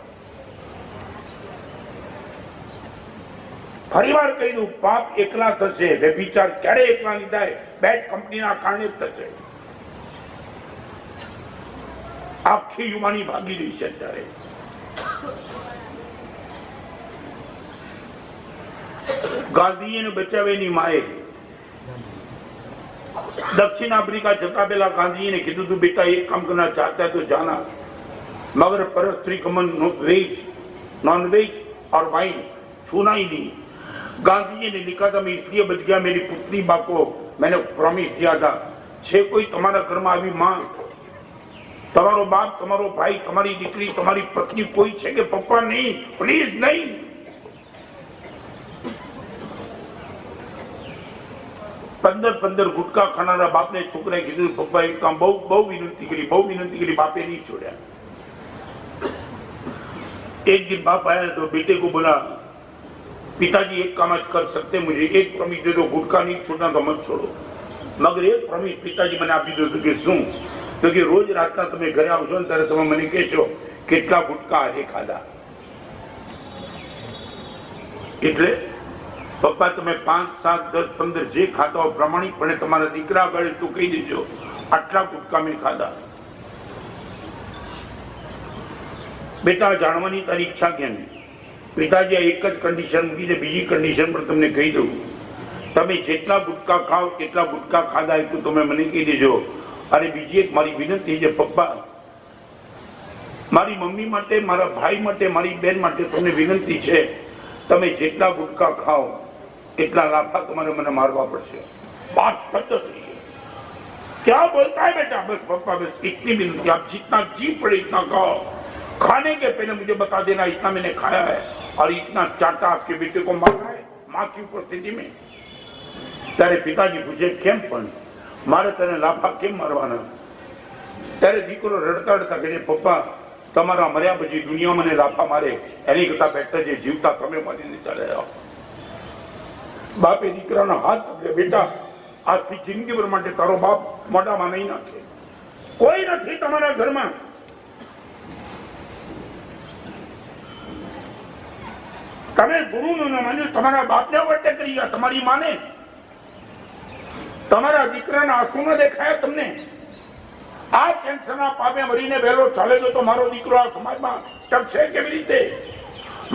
ફરીવાર કહી દઉં, પાપ એકલા થશે, વ્યભિચાર ક્યારે એકલા નહીં થાય, બેડ કંપનીના કારણે જ થશે। આખી યુવાની ભાગી રહી છે અત્યારે। ગાંધીજીને બચાવેની માએ दक्षिण अफ्रीका जता पहला गांधी ने कीधु तू बेटा एक काम करना चाहता है तो जाना, मगर परस्त्री कमन वेज नॉन वेज और वाइन छूना ही नहीं। गांधी जी ने लिखा था मैं इसलिए बच गया, मेरी पुत्री बा को मैंने प्रॉमिस दिया था, छे कोई तुम्हारा घर में આવી मां, તમારો બાપ, તમારો ભાઈ, તમારી દીકરી, તમારી પત્ની કોઈ છે કે પપ્પા નહીં, પ્લીઝ નહીં। 15 ગુટકા ખાનારા બાપને છોકરાએ કીધું, પપ્પા એક કામ બહુ વિનંતી કરી, બાપે नहीं छोड़ा। एक दिन बाप आया तो बेटे को बोला, पिताजी एक काम आज कर सकते, मुझे एक प्रॉमिस दे दो, गुटका नहीं छोड़ना तो मत छोड़ो। मगर एक प्रॉमिस पिताजी मैंने आपी दो कि शू, तो कि रोज रातना તમે ઘરે આવશો ને ત્યારે તમે મને કહેશો કેટલા ગુટકા આજે ખાધા। એટલે પપ્પા તમે 5, 7, 10, 15 જે ખાતા હો પ્રમાણિકપણે તમારા દીકરા આગળ એટલું કહી દેજો, આટલા ગુટકા મેં ખાધા. બેટા જાણવાની તારી ઈચ્છા કેમ? પિતાજી એક જ કન્ડિશન મૂકી છે, બીજી કન્ડિશન પણ તમને કહી દઉં. તમે જેટલા ગુટકા ખાઓ કેટલા ગુટકા ખાધા એટલું તમે મને કહી દેજો. અને બીજી એક મારી વિનંતી છે, પપ્પા મારી મમ્મી માટે, મારા ભાઈ માટે, મારી બેન માટે તમને વિનંતી છે, તમે જેટલા ગુટકા ખાઓ એટલા લાફા તમારે મને મારવા પડશે. बात पता नहीं है क्या बोलता है बेटा? बस पप्पा बस इतनी विनती, आप जितना जी पड़े इतना खाओ. खाने के पहले मुझे बता देना इतना मैंने खाया है और इतना चाटा आपके बेटे को मारा है माँ की उपस्थिति में. ત્યારે પિતાજી પૂછે કેમ પણ મારે તને લાફા કેમ મારવાના? ત્યારે દીકરો રડતા રડતા કહે પપ્પા તમારા મર્યા પછી દુનિયા મને લાફા મારે એની કરતા બેટર જે જીવતા તમે મારીને ચાલે જાઓ. બાપે દીકરાના હાથ પકડે, બેટા આજથી જિંદગીભર માટે તારો બાપ મોઢામાં નહીં નાખે. કોઈ નથી તમારા ઘરમાં. તમે ગુરુનું ન માન્યું, તમારા બાપને વટે કરી ગયા, તમારી માને. તમારા દીકરાના આંસુ ન દેખાયા તમને? આ કેન્સરના પાપે મરીને વહેલો ચાલે ગયો તો મારો દીકરો આ સમાજમાં ટકશે કેવી રીતે?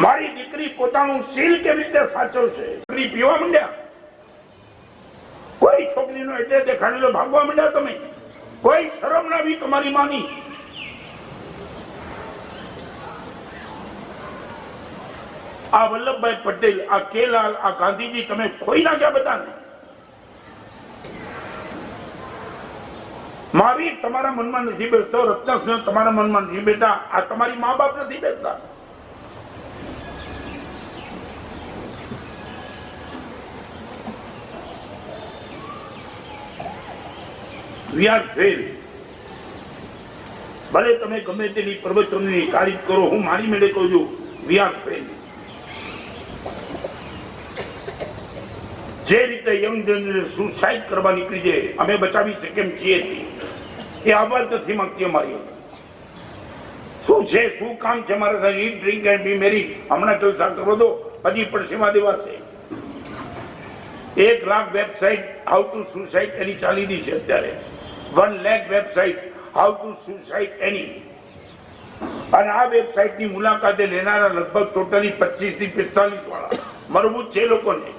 મારી દીકરી પોતાનું શીલ કેવી રીતે સાચવશે? દીકરી પીવા માંડ્યા, કોઈ છોકરીનો એટલે દેખાડેલો ભાગવા માંડ્યા તમે. કોઈ શરમ ના આવી તમારી માની? આ વલ્લભભાઈ પટેલ, આ કેલાલ, આ ગાંધીજી તમે ખોઈ નાખ્યા બધાને. મહાવીર તમારા મનમાં નથી બેસતો, રત્નસ્નેહ તમારા મનમાં નથી બેટા, આ તમારી મા બાપ નથી બેસતા. We are fail. ભલે તમે ગમે તેની પ્રવચનની તારીફ કરો, હું મારી મેળે કહું છું, we are fail. જે રીતે યંગ જનરેશન સુસાઇડ કરવા નીકળી છે, અમે બચાવી શકીએ એમ છીએ, એ આવાજ નથી માંગતી અમારી. શું છે, શું કામ છે મારા સાથે? Eat, drink and be merry. હમણાં જલસા કરો દો, હજી પણ સેવા દેવાશે. 1 lakh website how to suicide એની ચાલીની છે અત્યારે. 1 lakh website how to suicide એની. અને આ વેબસાઇટની મુલાકાતે લેનારા લગભગ ટોટલી 25 થી 45 વાળા મરબૂત છે લોકોને.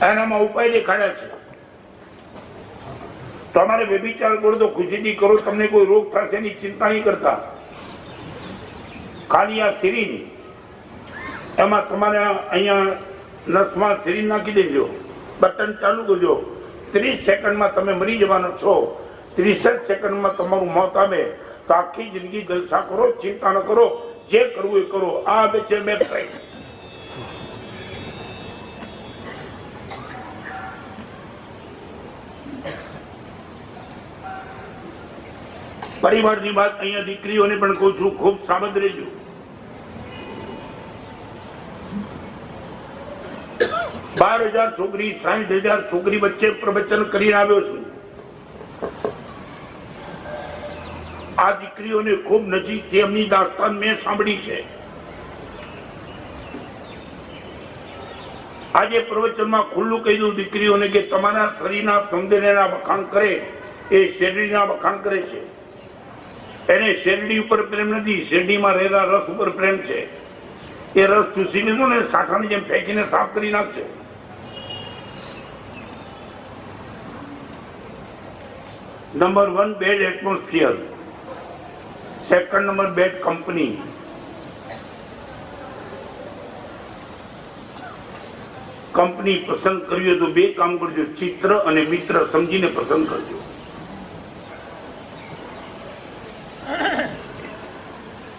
એનામાં ઉપાય દેખાડ્યા છે. તમારે વ્યભિચાર કરો તો ખુશીથી કરો, તમને કોઈ રોગ થશે એની ચિંતા નહીં કરતા. ખાલી આ સિરીન, એમાં તમારે અહીંયા નસમાં સિરીન નાખી દેજો, બટન ચાલુ કરજો, 30 સેકન્ડમાં તમે મરી જવાનો છો. 30 સેકન્ડમાં તમારું મોત આવે તો આખી જિંદગી જલસા કરો, ચિંતા ન કરો, જે કરવું એ કરો. આ બે છે વેબસાઇટ. પરિવારની વાત અહીંયા દીકરીઓને પણ કહું છું, ખૂબ સાવધ રહેજો. બાર 12,000 છોકરી, 60,000 છોકરી વચ્ચે પ્રવચન કરીને આવ્યો છું. આ દીકરીઓને ખૂબ નજીકથી એમની દાસ્તાન મેં સાંભળી છે. આજે પ્રવચનમાં ખુલ્લું કહી દઉં દીકરીઓને કે તમારા શરીરના સૌંદર્યના વખાણ કરે એ શેરડીના વખાણ કરે છે. એને શેરડી ઉપર પ્રેમ નથી, શેરડીમાં રહેલા રસ ઉપર પ્રેમ છે. એ રસ ચૂસી લીધો ને શાખાની જેમ ફેંકીને સાફ કરી નાખશે. Number 1 bad atmosphere, second number bad company. Company પસંદ કરવી હોય તો 2 કામ કરજો, ચિત્ર અને મિત્ર સમજીને પસંદ કરજો.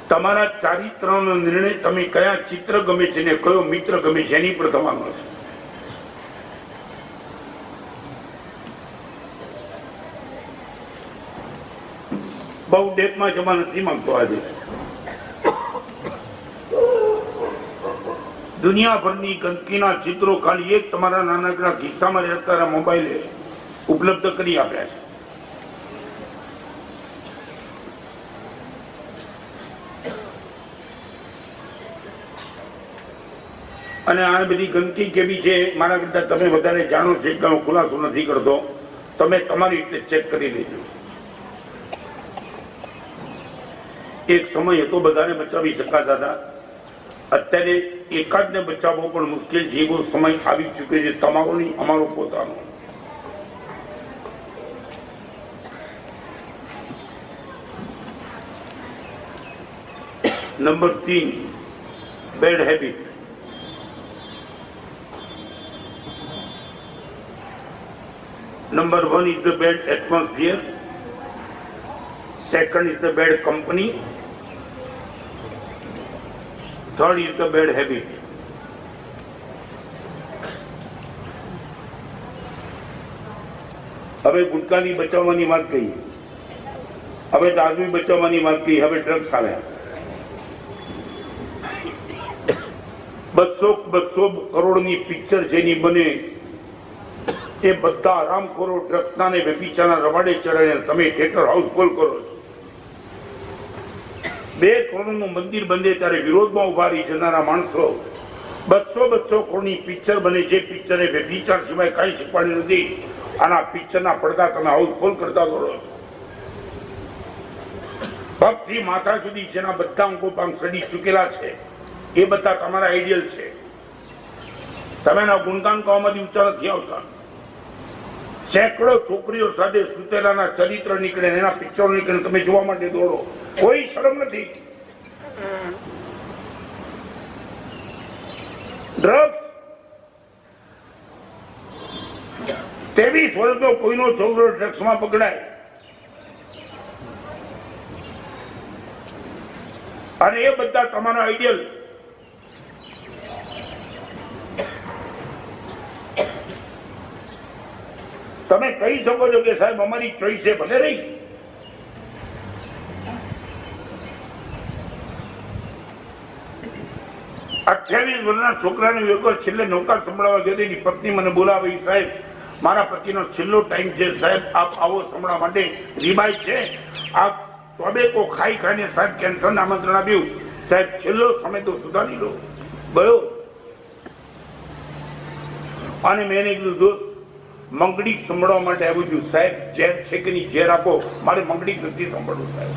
તમારા ચારિત્રનો નિર્ણય તમે કયા ચિત્ર ગમે છે ને કયો મિત્ર ગમે છે એની પર થવાનો છે. બહુ ડેપમાં જમા નથી માંગતો. આજે દુનિયાભરની ગંદકીના ચિત્રો ખાલી એક તમારા નાનકડા ખિસ્સામાં રહેતા મોબાઈલે ઉપલબ્ધ કરી આપ્યા છે. અને આ બધી ગંદકી કેવી છે મારા કરતા તમે વધારે જાણો છો એટલે હું ખુલાસો નથી કરતો. તમે તમારી રીતે ચેક કરી લેજો. એક સમય હતો બધાને બચાવી શકાતા હતા, અત્યારે એકાદને બચાવવો પણ મુશ્કેલ છે. એવો સમય આવી ચૂક્યો છે, તમારો નહીં અમારો પોતાનો. Number 3, bad habit. Number 1 is the bad atmosphere. Second is the bad company. Third is the bad habit. હવે ગુટકાની બચાવવાની વાત કહી, હવે દારૂ બચાવવાની વાત કહી, હવે ડ્રગ્સ આવ્યા. 200 કરોડની પિક્ચર જેની બને એ બધા આરામખોરો ડ્રગ્સના ને વ્યભિચારના રવાડે ચડાવીને તમે થિયેટર હાઉસ ફૂલ કરો છો. 2 કરોડનું મંદિર બંધે ત્યારે વિરોધમાં ઉભા રહી જનારા માણસો 200 કરોડની પિક્ચર બને, જે પિક્ચરે વ્યભિચાર સિવાય કાંઈ શીખવાડ્યું નથી. આના પિક્ચરના પડદા તમે હાઉસફુલ કરતા કરો છો. પગથી માથા સુધી જેના બધા અંગો પાંગ સડી ચૂકેલા છે એ બધા તમારા આઈડિયલ છે. તમે એના ગુણગાન ગાવામાંથી ઊંચા નથી આવતા. સેંકડો છોકરીઓ સાથે સુતેલાના ચરિત્ર નીકળે, એના પિક્ચરો નીકળે, તમે જોવા માટે દોડો. કોઈ શરમ નથી. ડ્રગ્સ 23 વર્ષનો કોઈનો છોકરો ડ્રગ્સમાં પકડાય અને એ બધા તમારા આઈડિયલ. તમે કહી શકો છો કે સાહેબ અમારી ચોઈસ છે, ભલે રહી. અઠ્યાવીસ વર્ષના છોકરાને વેકો છેલ્લે નૌકા સંભળાવવા ગયો, એની પત્ની મને બોલાવી, સાહેબ મારા પતિનો છેલ્લો ટાઈમ છે, સાહેબ આપ આવો સંભળવા માટે. રીબાઈ છે આ ટોબેકો ખાઈ ખાઈને સાહેબ કેન્સરને આમંત્રણ આપ્યું, સાહેબ છેલ્લો સમય તો સુધારી લો. ગયો અને મેં એને કીધું દોસ્ત મંગડી સંભળવા માટે આવ્યું છું. સાહેબ ઝેર છે કે નહીં ઝેર આપો, મારે મંગડી નથી સંભળવું સાહેબ.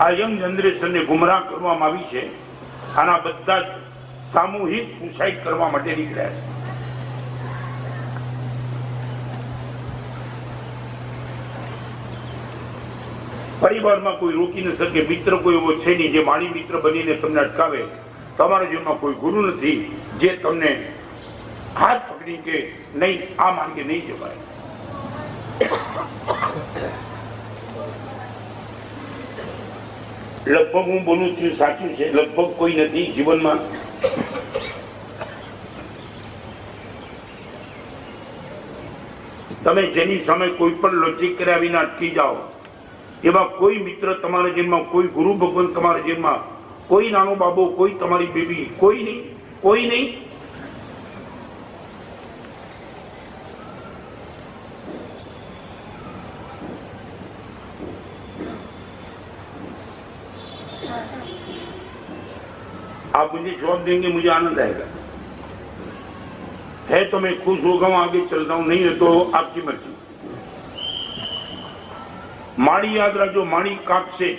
આ યંગ જનરેશનને ગુમરાહ કરવામાં આવી છે. આના બધા જ સામૂહિક સુસાઇડ કરવા માટે નીકળ્યા છે. પરિવારમાં કોઈ રોકી ન શકે, મિત્ર કોઈ એવો છે નહીં જે મારી મિત્ર બનીને તમને અટકાવે. તમારા જીવનમાં કોઈ ગુરુ નથી જે તમને હાથ પકડી કે નહીં આ માર્ગે નહીં જવાય. લગભગ હું બોલું છું સાચું છે, લગભગ કોઈ નથી જીવનમાં. તમે જેની સામે કોઈ પણ લોજિક કર્યા વિના અટકી જાઓ, એવા કોઈ મિત્ર તમારા જીવનમાં, કોઈ ગુરુ ભગવાન તમારા જીવનમાં, કોઈ નાનો બાબો, કોઈ તમારી બેબી, કોઈ નહીં, કોઈ નહીં. आप मुझे जवाब देंगे, मुझे आनंद आएगा. है तो मैं खुश होगा हूं, आगे चलता हूं, नहीं है तो आपकी मर्जी. माड़ी याद रखो, माड़ी कापसे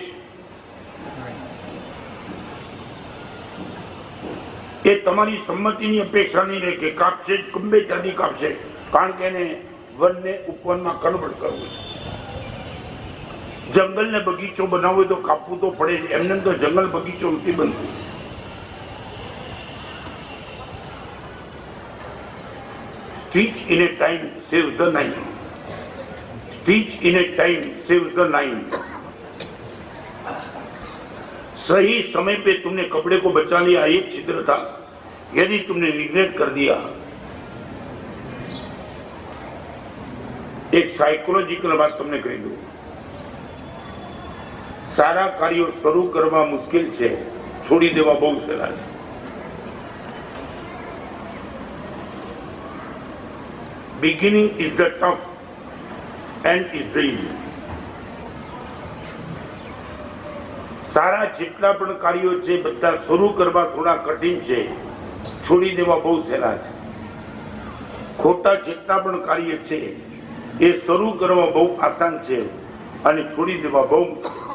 એ તમારી સંમતિની અપેક્ષા નહીં રહે કે કાપશે જ ગમે ત્યાંથી કાપશે, કારણ કે એને વનને ઉપવનમાં કન્વર્ટ કરવું છે. જંગલને બગીચો બનાવવો હોય તો કાપવું તો પડે જ, એમને તો જંગલ બગીચો નથી બનતું. Stitch in a time saves the nine. Stitch in a time saves the nine. सही समय पे तुमने कपड़े को बचा लिया, एक छिद्र था, यदि तुमने निग्लेक्ट कर दिया. एक साइकोलॉजिकल बात तुमने કરી દઉં. સારા કાર્યો શરૂ કરવા મુશ્કેલ છે, છોડી દેવા બહુ સહેલા છે. Beginning is the tough, end is the easy. સારા જેટલા પણ કાર્યો છે બધા શરૂ કરવા થોડા કઠિન છે, છોડી દેવા બહુ સહેલા છે. ખોટા જેટલા પણ કાર્ય છે એ શરૂ કરવા બહુ આસાન છે અને છોડી દેવા બહુ મુશ્કેલ છે.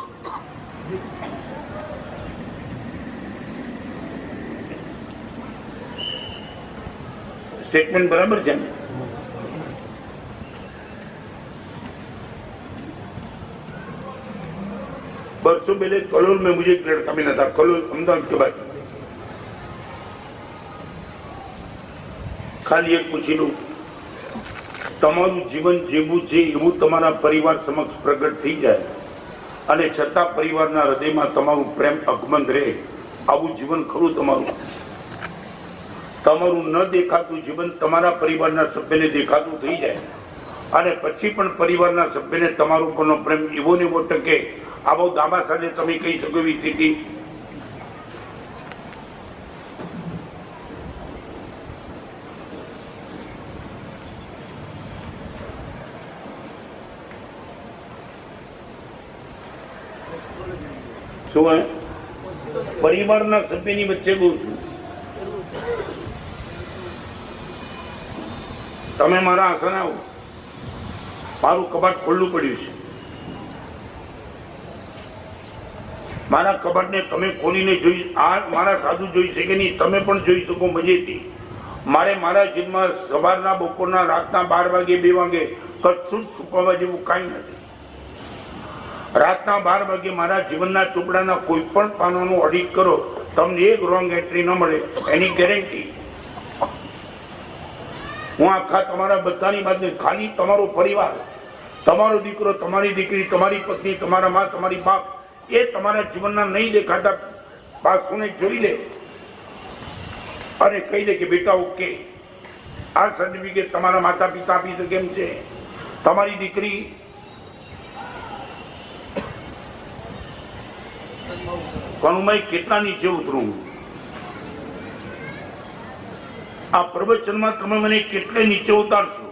स्टेटमेंट बराबर है. बरसों पहले कलोल में मुझे एक लड़का मिला था, कलोल अहमदाबाद के बाद. खाली एक पूछी लू, તમારું જીવન જેવું છે એવું તમારા પરિવાર સમક્ષ પ્રગટ થઈ જાય અને છતાં પરિવારના હૃદયમાં તમારું પ્રેમ અકબંધ રહે, આવું જીવન ખરું તમારું? તમારું ન દેખાતું જીવન તમારા પરિવારના સભ્યને દેખાતું થઈ જાય અને પછી પણ પરિવારના સભ્યને તમારો પરનો પ્રેમ એવો ને એવો ટકે, આવો દાવા સાથે તમે કહી શકો એવી સ્થિતિ? શું હે? પરિવારના સભ્યની વચ્ચે કહું છું, તમે મારા આસન આવો, મારું કબાટ ખુલ્લું પડ્યું છે, મારા કબાટને તમે ખોલીને જોઈ, આ મારા સાધુ જોઈ શકે નહીં, તમે પણ જોઈ શકો મજેથી. મારે મારા જીવનમાં સવારના, બપોરના, રાતના 12 વાગે 2 વાગે કશું જ છુપાવવા જેવું કાંઈ નથી. રાતના 12 વાગે મારા જીવનના ચોપડાના કોઈ પણ પાનાનું ઓડિટ કરો, તમને એક રોંગ એન્ટ્રી ન મળે એની ગેરંટી. હું આખા તમારા બધાની વાત નહીં, ખાલી તમારો પરિવાર, તમારો દીકરો, તમારી દીકરી, તમારી પત્ની, તમારા મા, તમારી બાપ, એ તમારા જીવનના નહીં દેખાતા પાસોને જોઈ લે અને કહી દે કે બેટા ઓકે, આ સર્ટિફિકેટ તમારા માતા પિતા આપી શકે એમ છે. તમારી દીકરી કનુભાઈ કેટલા નીચે ઉતરું? આ પ્રવચનમાં તમે મને કેટલે નીચે ઉતારશો?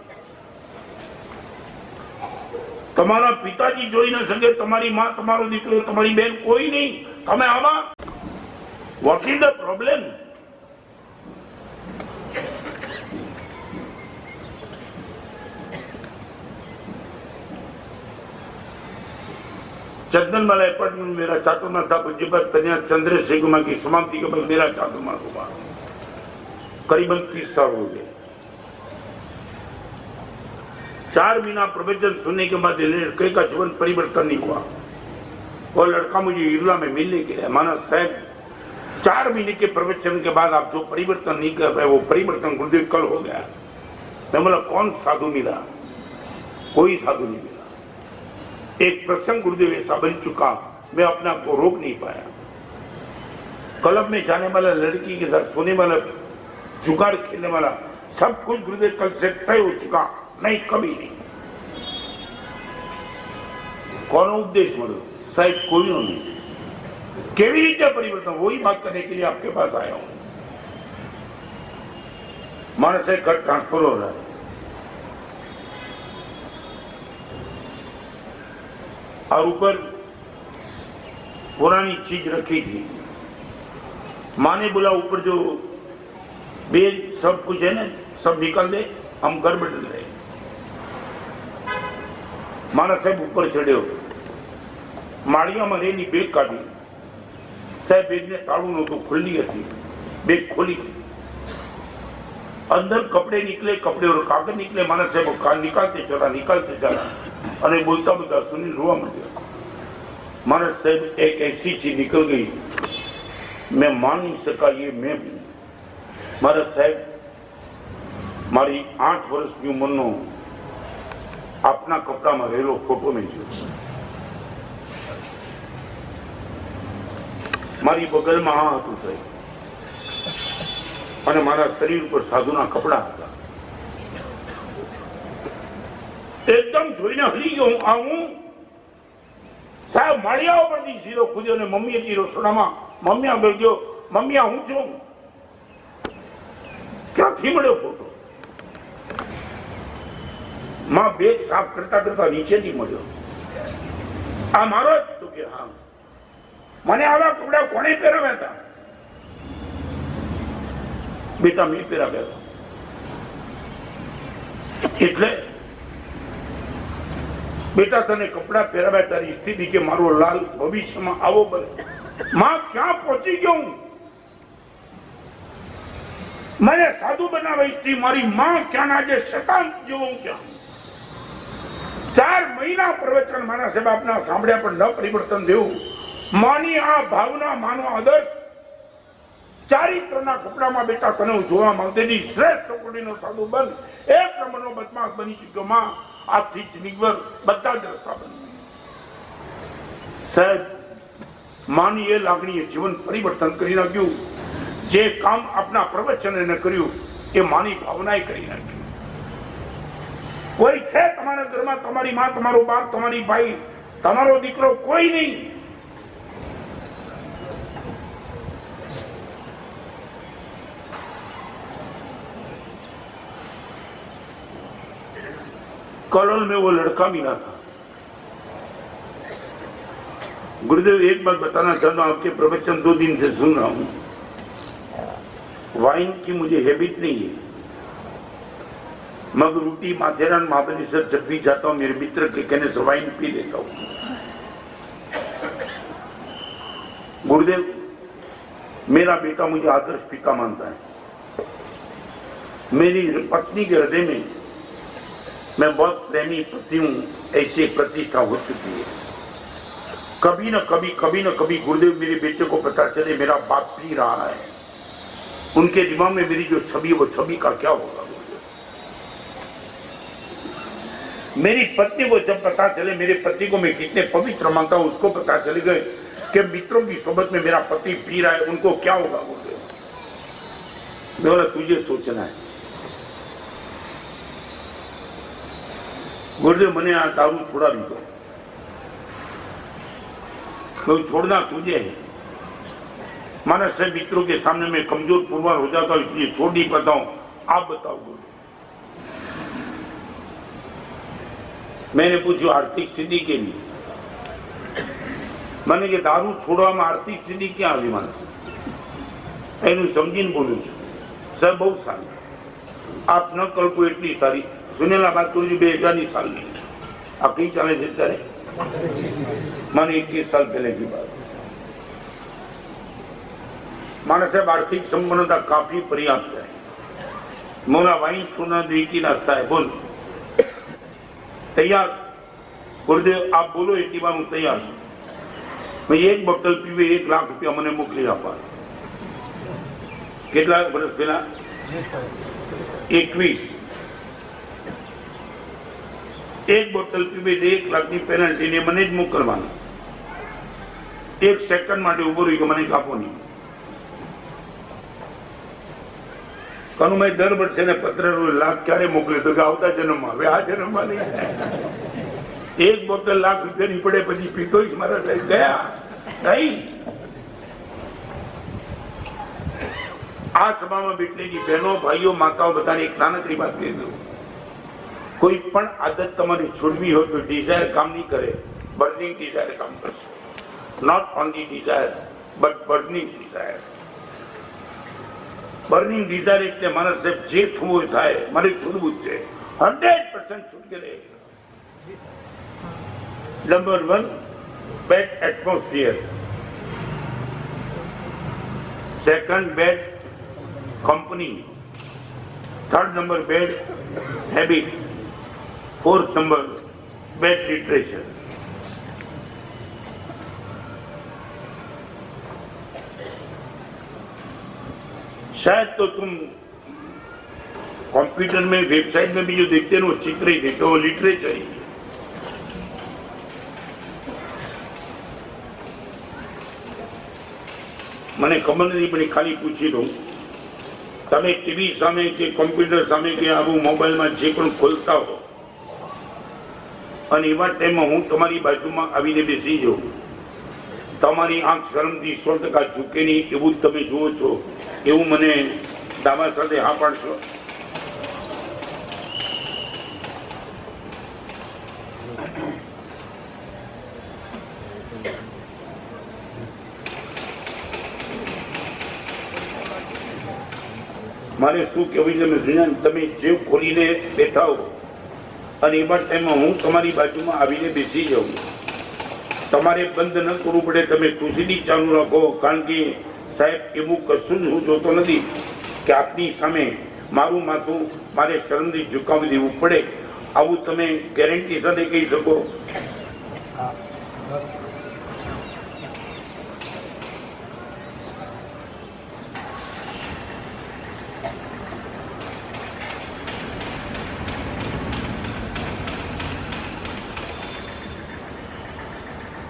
તમારા પિતાજી જોઈ ન શકે, તમારી માં, તમારો દીકરો, તમારી બેન, કોઈ નહીં. તમે આમાં what is the problem? Chandanmala apartment मेरा चातुर्मास था, पूज्यपाद कन्या चंद्रशेखर की समाप्ति के बाद मेरा चातुर्मास हुआ. करीबन 30 साल हो गए. 4 महीना प्रवचन सुनने के बाद लड़के का जीवन परिवर्तन नहीं हुआ. वो लड़का मुझे हिरला में मिलने के लिए, माना साहब 4 महीने के प्रवचन के बाद आप जो परिवर्तन नहीं कर पाए वो परिवर्तन गुरुदेव कल हो गया. मैं बोला कौन साधु मिला? कोई साधु नहीं मिला. एक प्रसंग गुरुदेव ऐसा बन चुका, मैं अपने आप को रोक नहीं पाया. क्लब में जाने वाला, लड़की के साथ सोने वाला, जुगाड़ खेलने वाला, सब कुछ गुरुदेव कल से तय हो चुका. नहीं, कभी नहीं. कौन उपदेश મળ્યો? साहब कोई नहीं. કેવી રીતે પરિवर्तन? वही बात करने के लिए आपके पास आया हूं. मानस से घर ट्रांसफर हो रहा है. और ऊपर पुरानी चीज रखी थी. माँ ने बोला ऊपर जो बेज सब कुछ है ना, सब निकल दे, हम घर बदल रहे. माना साहब ऊपर चढ़्यो, माળિયામાં રેની બેગ કાઢી. સાહેબ બેગને તાળું નહોતું, ખુલ્લી હતી. બેગ ખોલી, अंदर कपड़े निकले, कपड़े और कागज निकले. माना साहब निकालते चला અને બોલતા બોલતા સુनील रोवा માંડ્યો. माना साहब एक ऐसी चीज निकल गई, मैं मान नहीं सका ये मैं हूं. मारा साहब મારી 8 વર્ષની ઉંમરનો આપના કપડામાં રહેલો ફોટો મેં જોયો. મારી બગલમાં આ હતું સાહેબ, અને મારા શરીર પર સાધુના કપડા હતા. એકદમ જોઈને હલી ગયો. હું આવું સાહેબ માળિયાઓ પરથી સીધો કૂદ્યો ને મમ્મી હતી રસોડામાં. મમ્મી આગળ ગયો, મમ્મી આ હું છું. ક્યાંથી મળ્યો ફોટો? માં બેગ સાફ કરતા કરતા નીચેથી મળ્યો. આ મારો જ? તો કે હા. મને આવા કપડા કોણે પહેરાવ્યા હતા? બેટા મેં પહેરાવ્યા હતા. એટલે બેટા તને કપડા પહેરાવ્યા તારી સ્થિતિ કે મારો લાલ ભવિષ્યમાં આવો બને. માં ક્યાં પહોંચી ગયો હું? મને સાધુ બનાવી હતી મારી માં ક્યાં આજે શતાંત જેવો હું ક્યાં? 4 મહિના પ્રવચન મારા સાહેબ આપના સાંભળ્યા પણ ન પરિવર્તન થયું. માની આ ભાવના, માનો આદર્શ, ચારિત્રના કપડામાં બેટા તને હું જોવા માંગતી હતી. શ્રેષ્ઠ કોટીનો સાધુ બન, એક નંબરનો બદમાશ બની શક્યો. માં આજથી જ નિર્ભર બધા જ રસ્તા બની. સાહેબ માની એ લાગણીએ જીવન પરિવર્તન કરી નાખ્યું. જે કામ આપના પ્રવચને ન કર્યું એ માની ભાવનાએ કરી નાખ્યું. કોઈ છે તમારા ઘરમાં? તમારી માં, તમારો બાપ, તમારી ભાઈ, તમારો દીકરો? કોઈ નહીં. कॉलोनी में वो लड़का भी ना था. गुरुदेव एक बात बताना चाहता हूं, आपके प्रवचन 2 दिन से सुन रहा हूं. वाइन की मुझे हैबिट नहीं है. मगरूटी, माथेरान, महाबलेश्वर जब भी जाता हूं मेरे मित्र के कहने से वाइन पी लेता हूं. गुरुदेव मेरा बेटा मुझे आदर्श पिता मानता है. मेरी पत्नी के हृदय में मैं बहुत प्रेमी पति हूं, ऐसी प्रतिष्ठा हो चुकी है. कभी न कभी गुरुदेव मेरे बेटे को पता चले मेरा बाप पी रहा है, उनके दिमाग में मेरी जो छवि, वो छवि का क्या होगा? मेरी पत्नी को जब पता चले, मेरे पति को मैं कितने पवित्र मानता हूं, उसको पता चले गए कि मित्रों की सोबत में मेरा पति पी रहा है, उनको क्या होगा? गुरुदेव मैं बोला तुझे सोचना है. गुरुदेव मैंने आ दारू छोड़ा भी दो, तो छोड़ना तुझे है. मानस से मित्रों के सामने मैं कमजोर पुरवार हो जाता हूं, इसलिए छोड़ नहीं पाता हूं. आप बताओ गुरुदेव. मैंने पूछा आर्थिक स्थिति के लिए. मैंने कि दारू छोड़वा आर्थिक स्थिति क्या आई? मानस एनु समझीने बोलू छू. सर बहुत सारी, आप न कल्पो एटली सारी. सुनेला बात करू 2000 साल की. आप कहीं चले जता रहे माने 21 साल पहले की बात. माना साहब आर्थिक संपन्नता काफी पर्याप्त है. मोला वाइन छोड़ना की रास्ता है. बोल तैयार? गुरुदेव आप बोलो एटली बार हूं तैयार छू. मैं 1 बोतल पीवे 1 लाख रुपया मैंने मोकली आपा. કેટલા વર્ષ પહેલા? 21. 1 બોટલ પીવે 1 લાખની પેનલ્ટી મને જ મોકલવાના. 1 સેકન્ડ માટે ઉભો રહી કે મને કાપો નહીં. કનુભાઈ દર વર્ષે ને પત્ર લાખ ક્યારે મોકલે? તો કે આવતા જન્મમાં. હવે આ જન્મમાં નહીં. 1 બોટલ લાખ રૂપિયાની પડે પછી પીતો જ મારા સાહેબ ગયા નહીં. આ સભામાં બેઠેલી બહેનો, ભાઈઓ, માતાઓ બધાને એક નાનકડી વાત કહી દઉં. કોઈ પણ આદત તમારી છોડવી હોય તો ડિઝાયર કામ નહીં કરે, બર્નિંગ ડિઝાયર કામ કરશે. Not only desire but burning desire. Burning desire એટલે મારા સાહેબ જે થવું થાય, મારે છોડવું જ છે. 100% છૂટકે રહે. Number 1 bad atmosphere. Second bad company. 3rd number bad habit. 4th number bad literature. शायद तो तुम कंप्यूटर में, वेबसाइट में भी जो देखते हैं वो चित्र ही देखते हो, वो लिटरेचर ही. मैंने खबर नहीं पड़ी, खाली पूछी दो. તમે ટીવી સામે કે કોમ્પ્યુટર સામે કે આવું મોબાઈલમાં જે પણ ખોલતા હો અને એવા ટાઈમમાં હું તમારી બાજુમાં આવીને બેસી જાઉં, તમારી આંખ શરમથી 100% ઝૂકે નહીં એવું તમે જુઓ છો, એવું મને દાવા સાથે હા પાડશો? મારે શું કહેવું છે મેં સુજાન, તમે જેવ ખોલીને બેઠા હો અને એવા ટાઈમમાં હું તમારી બાજુમાં આવીને બેસી જાઉં, તમારે બંધ ન કરવું પડે, તમે ખુશીથી ચાલુ રાખો. કારણ કે સાહેબ એવું કશું જ હું જોતો નથી કે આપની સામે મારું માથું મારે શરમથી ઝુકાવી દેવું પડે. આવું તમે ગેરંટી સાથે કહી શકો?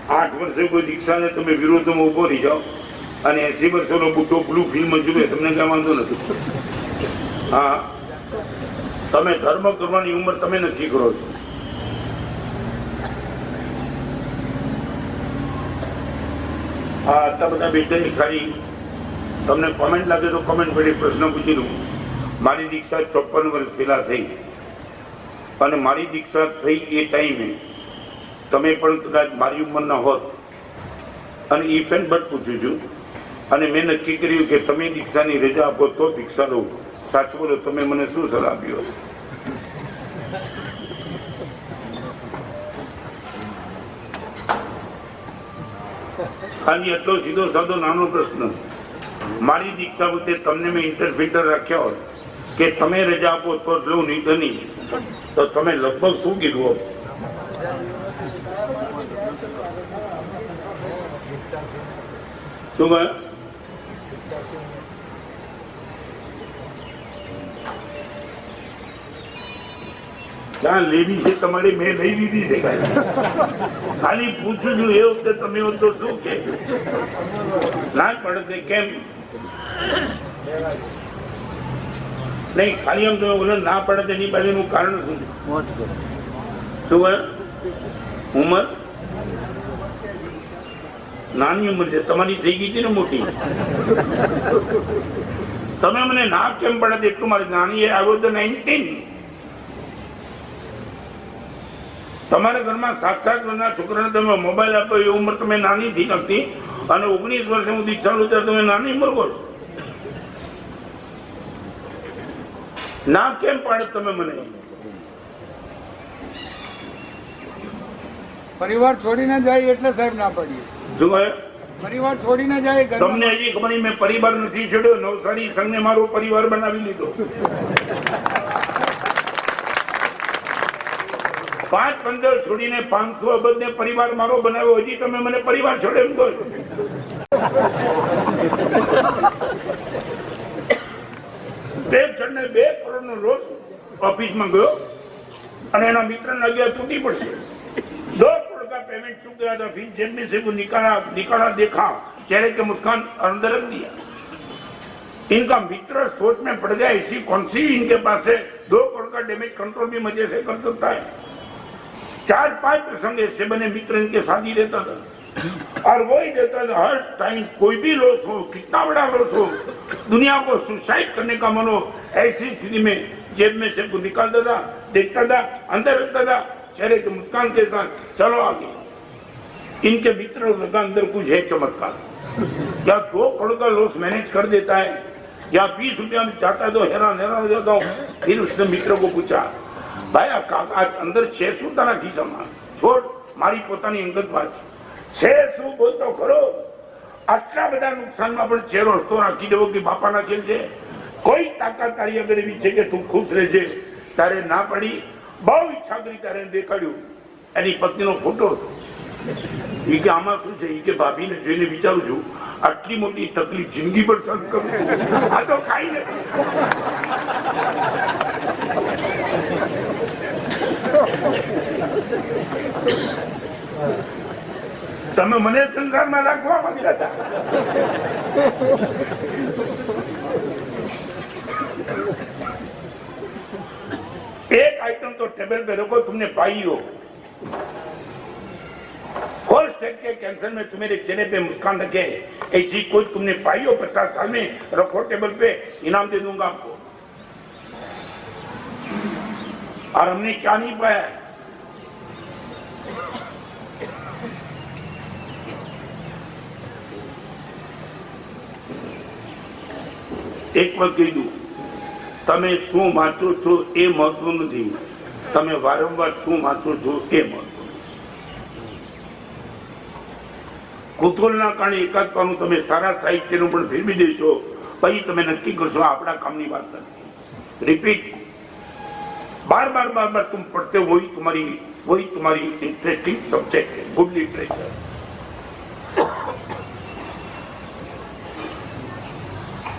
8 વર્ષે કોઈ દીક્ષાને તમે વિરોધમાં ઉભો રહી જાઓ અને 80 વર્ષનો બુઢો બ્લુ ફિલ્મ જુએ, તમને કઈ વાંધો નથી. હા, તમે ધર્મ કરવાની ઉંમર તમે નક્કી કરો છો. હા, આટલા બધા બેઠા ખાલી તમને કોમેન્ટ લાગે તો કોમેન્ટ કરી પ્રશ્ન પૂછી લઉં. મારી દીક્ષા 54 વર્ષ પહેલા થઈ અને મારી દીક્ષા થઈ એ ટાઈમે તમે પણ કદાચ મારી ઉંમરના હોત અને ઇફ એન્ડ બટ પૂછું છું અને મેં નક્કી કર્યું કે તમે દીક્ષાની રજા આપો તો દીક્ષા લો. સાચું બોલો, તમે મને શું સલાહ આપ્યો? ખાલી એટલો સીધો સાદો નાનો પ્રશ્ન. મારી દીક્ષા વખતે તમને મેં ઇન્ટરફિલ્ટર રાખ્યા હોત કે તમે રજા આપો તો જ લઉં, નહીં તો નહીં, તો તમે લગભગ શું કીધું હોત? શું કહ્યું? ક્યાં લેવી છે તમારી? મેં લઈ લીધી છે. ખાલી પૂછું છું એ વખતે તમે હો તો શું કે ના પડે કેમ નહીં? ખાલી આમ તમે બોલો ના પડે તેની પાછળનું કારણ શું? શું કહે? ઉંમર નાની ઉંમર છે તમારી, થઈ ગઈ હતી ને મોટી. તમે મને ના કેમ પડે એટલું મારે નાની આવ્યો તો 19. તમારા ઘરમાં 7-7 વર્ષના છોકરાને તમે મોબાઈલ આપો એ ઉંમર તમે નાની થઈ નથી અને 19 વર્ષે હું દીક્ષા લઉં ત્યારે તમે નાની ઉંમર બોલો. ના કેમ પાડે તમે મને? પરિવાર છોડીને જાય એટલે સાહેબ ના પડીએ. શું કહે? પરિવાર છોડીને જાય. તમને હજી ખબર નહીં, મેં પરિવાર નથી છોડ્યો. નવસારી સંઘને મારો પરિવાર બનાવી લીધો. 5-15 છોડીને 500 અબજ ને પરિવાર મારો બનાવ્યો. હજી તમે મને પરિવાર છોડે એમ કહો? બે જણને 2 કરોડનો લોસ ઓફિસમાં ગયો અને એના મિત્રને લાગ્યા તૂટી પડશે. 2 करोड़ का पेमेंट चुक गया था. फिर जेब में से वो निकाला देखा, चेहरे के मुस्कान अंदर रख दिया. इनका मित्र सोच में पड़ गया, ऐसी कौन सी इनके पास है 2 करोड़ का डैमेज कंट्रोल भी मजे से कर सकता है. 4-5 प्रसंग ऐसे बने मित्र इनके साथ ही रहता था और वो ही रहता था. हर टाइम कोई भी लॉस हो, कितना बड़ा लॉस हो, दुनिया को सुसाइड करने का मन हो, ऐसी स्थिति में जेब में से कुछ निकालता था, देखता था, अंदर रखता था, चेहरे के मुस्कान के साथ चलो आगे. इनके मित्र लगा अंदर कुछ है चमत्कार. या 2 करोड़ का लॉस मैनेज कर देता है या 20 रुपया में जाता है तो हैरान हो जाता हूँ. फिर उसने मित्र को पूछा, भाई आज अंदर 600 तारा खीसाમાં છોડ, મારી પોતાની અંગત વાત છે. 600 બોલતો ખરો. આટલા બધા નુકસાનમાં પણ ચહેરો હસતો રાખી દેવો કે બાપાના ખેલ છે. કોઈ તાકાત તારી આગળ એવી છે કે તું ખુશ રહેજે? તારે ના પડી. બહુ ઈચ્છા કરી ત્યારે દેખાડ્યું. એની પત્નીનો ફોટો હતો. એ કે આમાં શું છે? એ કે ભાભીને જોઈને વિચારું છું આટલી મોટી તકલીફ જિંદગી પર સહન કરું. આ તો કાંઈ નથી. તમે મને સંસારમાં રાખવા માંગતા હતા. एक आइटम तो टेबल पे रखो, तुमने पाई हो. फर्स्ट स्टेज के कैंसर में तुम्हारे चेहरे पे मुस्कान रखे, ऐसी कोई तुमने पाई हो 50 साल में, रखो टेबल पे, इनाम दे दूंगा आपको. और हमने क्या नहीं पाया है? एक बात कही दू, તમે શું વાંચો છો એ મહત્વનું નથી, તમે વારંવાર શું વાંચો છો એ મહત્વનું છે. કુતૂહલના કારણે એકાદ પાનું તમે સારા સાહિત્યનું પણ ફેરવી દેશો, પછી તમે નક્કી કરશો આપણા કામની વાત નથી. રિપીટ, बार बार बार बार तुम पढ़ते हो, वही तुम्हारी इंटरेस्टिंग सब्जेक्ट है, गुड लिटरेचर.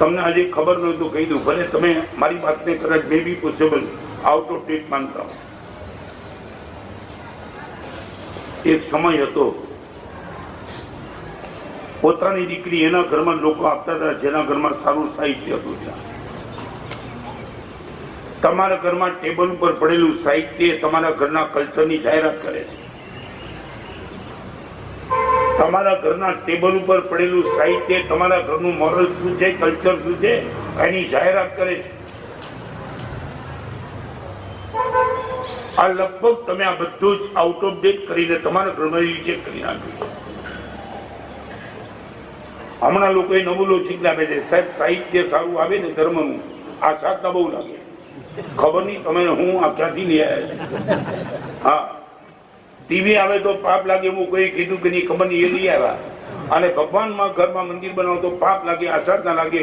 તમને આજે ખબર ન હોય તો કહી દઉં, ભલે તમે મારી વાતને કદાચ may be possible out of date માનતા હો. એક સમય હતો પોતાની દીકરી એના ઘરમાં લોકો આપતા હતા જેના ઘરમાં સારું સાહિત્ય હતું. ત્યાં તમારા ઘરમાં ટેબલ ઉપર પડેલું સાહિત્ય તમારા ઘરના કલ્ચરની જાહેરાત કરે છે. તમારા ઘરના ટેબલ ઉપર પડેલું સાહિત્ય તમારા ઘરનું મોરલ શું છે, કલ્ચર શું છે, એની જાહેરાત કરે છે. આ લગભગ તમે આ બધું જ આઉટ ઓફ ડેટ કરીને તમારા ઘરમાં રિજેક્ટ કરી નાખ્યું છે. હમણાં લોકોએ નવું લોજિક લાવે છે, સાહેબ સાહિત્ય સારું આવે ને ધર્મનું, આ સાધના બહુ લાગે. ખબર નહીં તમે હું આ ક્યાંથી લઈ આવ્યા. હા, ટીવી આવે તો પાપ લાગે એવું કોઈ કીધું કે નહીં, ખબર નહીં એ લઈ આવ્યા. અને ભગવાનમાં ઘરમાં મંદિર બનાવો તો પાપ લાગે, આસાધના લાગે.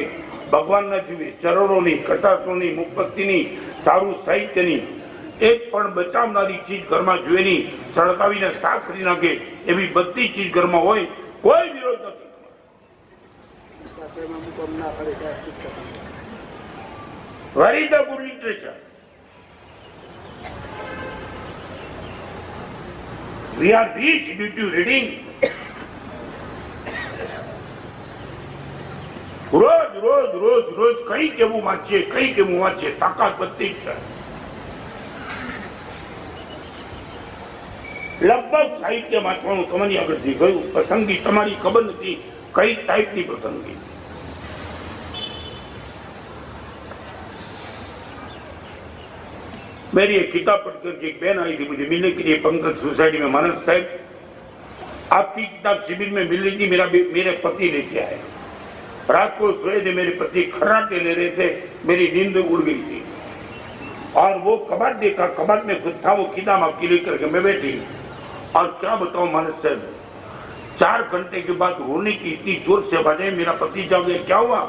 ભગવાન ના જુએ, ચરણોની, કટાક્ષોની, મુક્તિની, સારું સાહિત્યની એક પણ બચાવનારી ચીજ ઘરમાં જોઈએ નહીં, સળગાવીને સાફ કરી નાખે એવી બધી ચીજ ઘરમાં હોય, કોઈ વિરોધ નથી. Very the good literature. We are rich due to reading. રોજ રોજ રોજ રોજ કઈ કેવું વાંચીએ, કઈ કેવું વાંચીએ, તાકાત બધી છે. લગભગ સાહિત્ય વાંચવાનું તમારી આગળથી ગયું. પસંદગી તમારી ખબર નથી કઈ ટાઈપની પસંદગી. मेरी एक किताब पढ़कर के एक बहन आई थी, मुझे मिलने के लिए पंकज सोसाइटी में, मानस साहब आपकी किताब शिविर में मिल रही थी, मेरे पति लेके आए. रात को सोए थे, मेरे पति खर्राटे ले रहे थे, मेरी नींद उड़ गई थी. और वो कबाट देखा, कबाट में खुद था, वो किताब आपकी लेकर के मैं बैठी. और क्या बताऊं मानस साहब, 4 घंटे के बाद रोने की इतनी जोर से आवाज आई, मेरा पति जाग गया. क्या हुआ?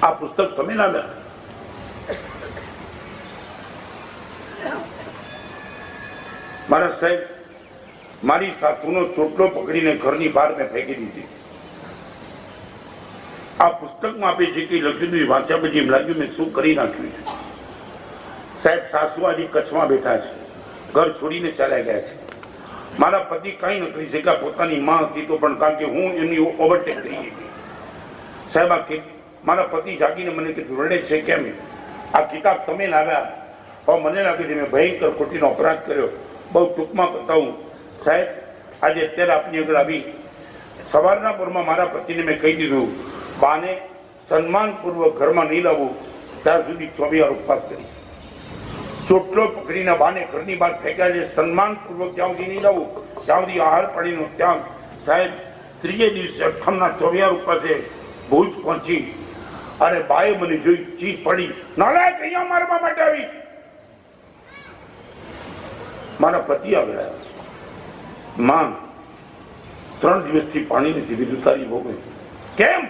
आ पुस्तक તમે લાવ્યા? મારા સાહેબ, મારી સાસુનો ચોટલો પકડીને ઘરની બહાર મેં ફેંકી દીધી. આ પુસ્તકમાં આપે જે કંઈ લખ્યું હતું વાંચ્યા પછી એમ લાગ્યું મેં શું કરી નાખ્યું છે. સાહેબ, સાસુ આજે કચ્છમાં બેઠા છે, ઘર છોડીને ચાલ્યા ગયા છે. મારા પતિ કાંઈ ન કરી શક્યા, પોતાની માં હતી તો પણ, કારણ કે હું એમની ઓવરટેક થઈ ગઈ. સાહેબ, મારા પતિ જાગીને મને કીધું, રડે છે કેમ? આ કિતાબ તમે લાવ્યા? પણ મને લાગે છે મેં ભયંકર ખોટીનો અપરાધ કર્યો. બહુ ટૂંકમાં બતાવું સાહેબ, આજે અત્યારે આપની આગળ આવી. સવારના પોરમાં મારા પતિને મેં કહી દીધું, બાને સન્માનપૂર્વક ઘરમાં નહીં લાવવું ત્યાં સુધી 24 ઉપવાસ કરીશ. ચોટલો પકડીને બાને ઘરની બહાર ફેંક્યા છે. સન્માનપૂર્વક જ્યાં સુધી નહીં લાવવું ત્યાં સુધી આહાર પાણીનો ત્યાગ. સાહેબ, ત્રીજે દિવસે અઠમના 24 ઉપવાસે ભુજ પહોંચી અને બાએ મને જોઈ, ચીજ પડી, નાલાયક અહીંયા મારવા માટે આવી. મારા પતિ આવ્યા, માં 3 દિવસથી પાણી નથી પીધું, તારી ભોગવે. કેમ?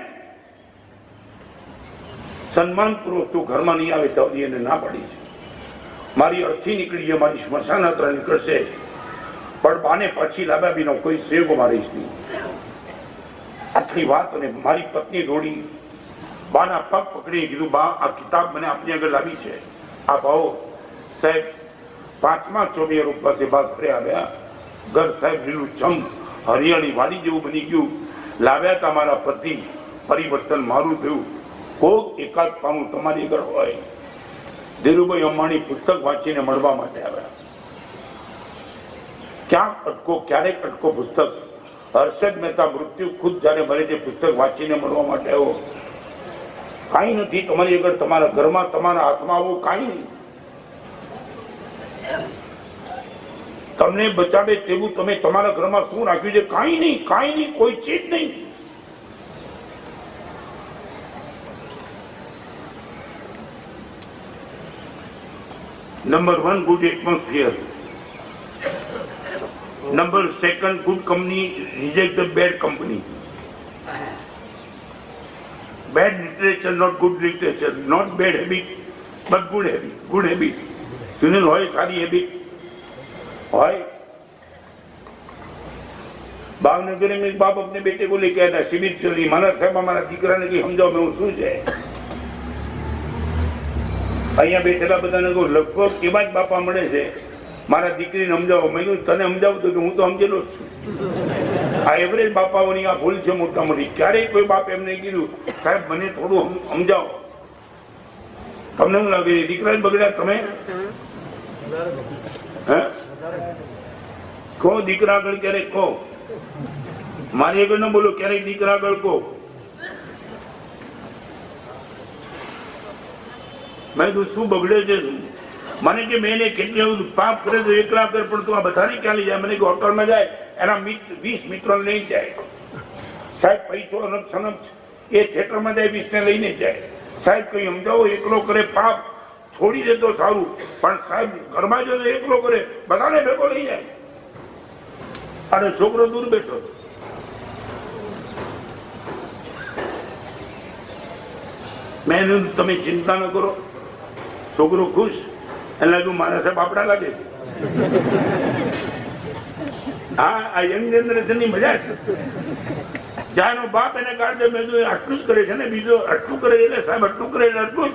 સન્માનપૂર્વક તું ઘરમાં નહીં આવે તો એને ના પાડી છે. મારી અર્થી નીકળી છે, મારી સ્મશાન યાત્રા નીકળશે, પણ બાને પાછી લાવ્યા બીનો કોઈ સેવ મારીશ નહીં. આટલી વાત અને મારી પત્ની દોડી બાના પગ પકડી કીધું, બા આ કિતાબ મને આપની આગળ લાવી છે, આ ભાવો. સાહેબ, 5મા 24 ઉપવાસે બાદ ઘરે આવ્યા. ઘર સાહેબ લીલું છમ હરિયાળી વાડી જેવું બની ગયું. લાવ્યા હતા મારા પતિ, પરિવર્તન મારું થયું. કોક એકાદ પાનું તમારી આગળ હોય. ધીરુભાઈ અંબાણી પુસ્તક વાંચીને મળવા માટે આવ્યા. ક્યાંક અટકો, ક્યારેક અટકો પુસ્તક. હર્ષદ મહેતા મૃત્યુ ખુદ જયારે મરે છે પુસ્તક વાંચીને મળવા માટે આવ્યો. કાંઈ નથી તમારી આગળ, તમારા ઘરમાં, તમારા હાથમાં આવું કાંઈ નહીં. તમને બચાવે તેવું તમે તમારા ઘરમાં શું રાખ્યું છે? કાંઈ નહીં, કાંઈ નહીં, કોઈ ચીજ નહીં. Number one, good atmosphere. Number second, good company reject the bad company. Bad literature, not good literature. Not bad habit, but good habit. Good habit. Sunil होय सारी habit. होय. भावनगर में एक बाप अपने बेटे को लेके आया था, शिविर चल रही, माना साहब हमारा दीकरा ने की समझाओ मैं શું છે અહીંયા બેઠેલા બધાને કહું લગભગ એવા જ બાપા મળે છે મારા દીકરીને સમજાવો. મેં કીધું તને સમજાવું તો કે હું તો સમજેલો જ છું. આ એવરેજ બાપાઓની આ ભૂલ છે મોટા મોટી. ક્યારેય કોઈ બાપ એમને કીધું સાહેબ મને થોડું સમજાવો. તમને શું લાગે દીકરા જ બગડ્યા તમે? હે કહો દીકરા આગળ ક્યારેક કહો, મારી આગળ ન બોલો, ક્યારેક દીકરા આગળ કહો. મેં કીધું શું બગડે છે શું? મને કે મેં કેટલી પાપ કરે તો એકલા કર, પણ તું આ બધાને ક્યાં લઈ જાય? મને કે હોટલમાં જાય એના 20 મિત્રોને લઈ જાય. સાહેબ પૈસો અનપ સનપ એ થિયેટરમાં જાય 20 ને લઈને જાય. સાહેબ કઈ સમજાવો, એકલો કરે પાપ છોડી દે તો સારું, પણ સાહેબ ઘરમાં જો એકલો કરે બધાને ભેગો લઈ જાય. અને છોકરો દૂર બેઠો. મેં તમે ચિંતા ન કરો, છોકરો ખુશ. એને લાગ્યું મારા સાહેબ આપડા લાગે છે. હા, આ યંગ જનરેશન ની મજા છે. જાનો બાપ એને કાઢે મેં આટલું જ કરે છે ને, બીજો આટલું કરે એટલે સાહેબ આટલું કરે એટલે આટલું જ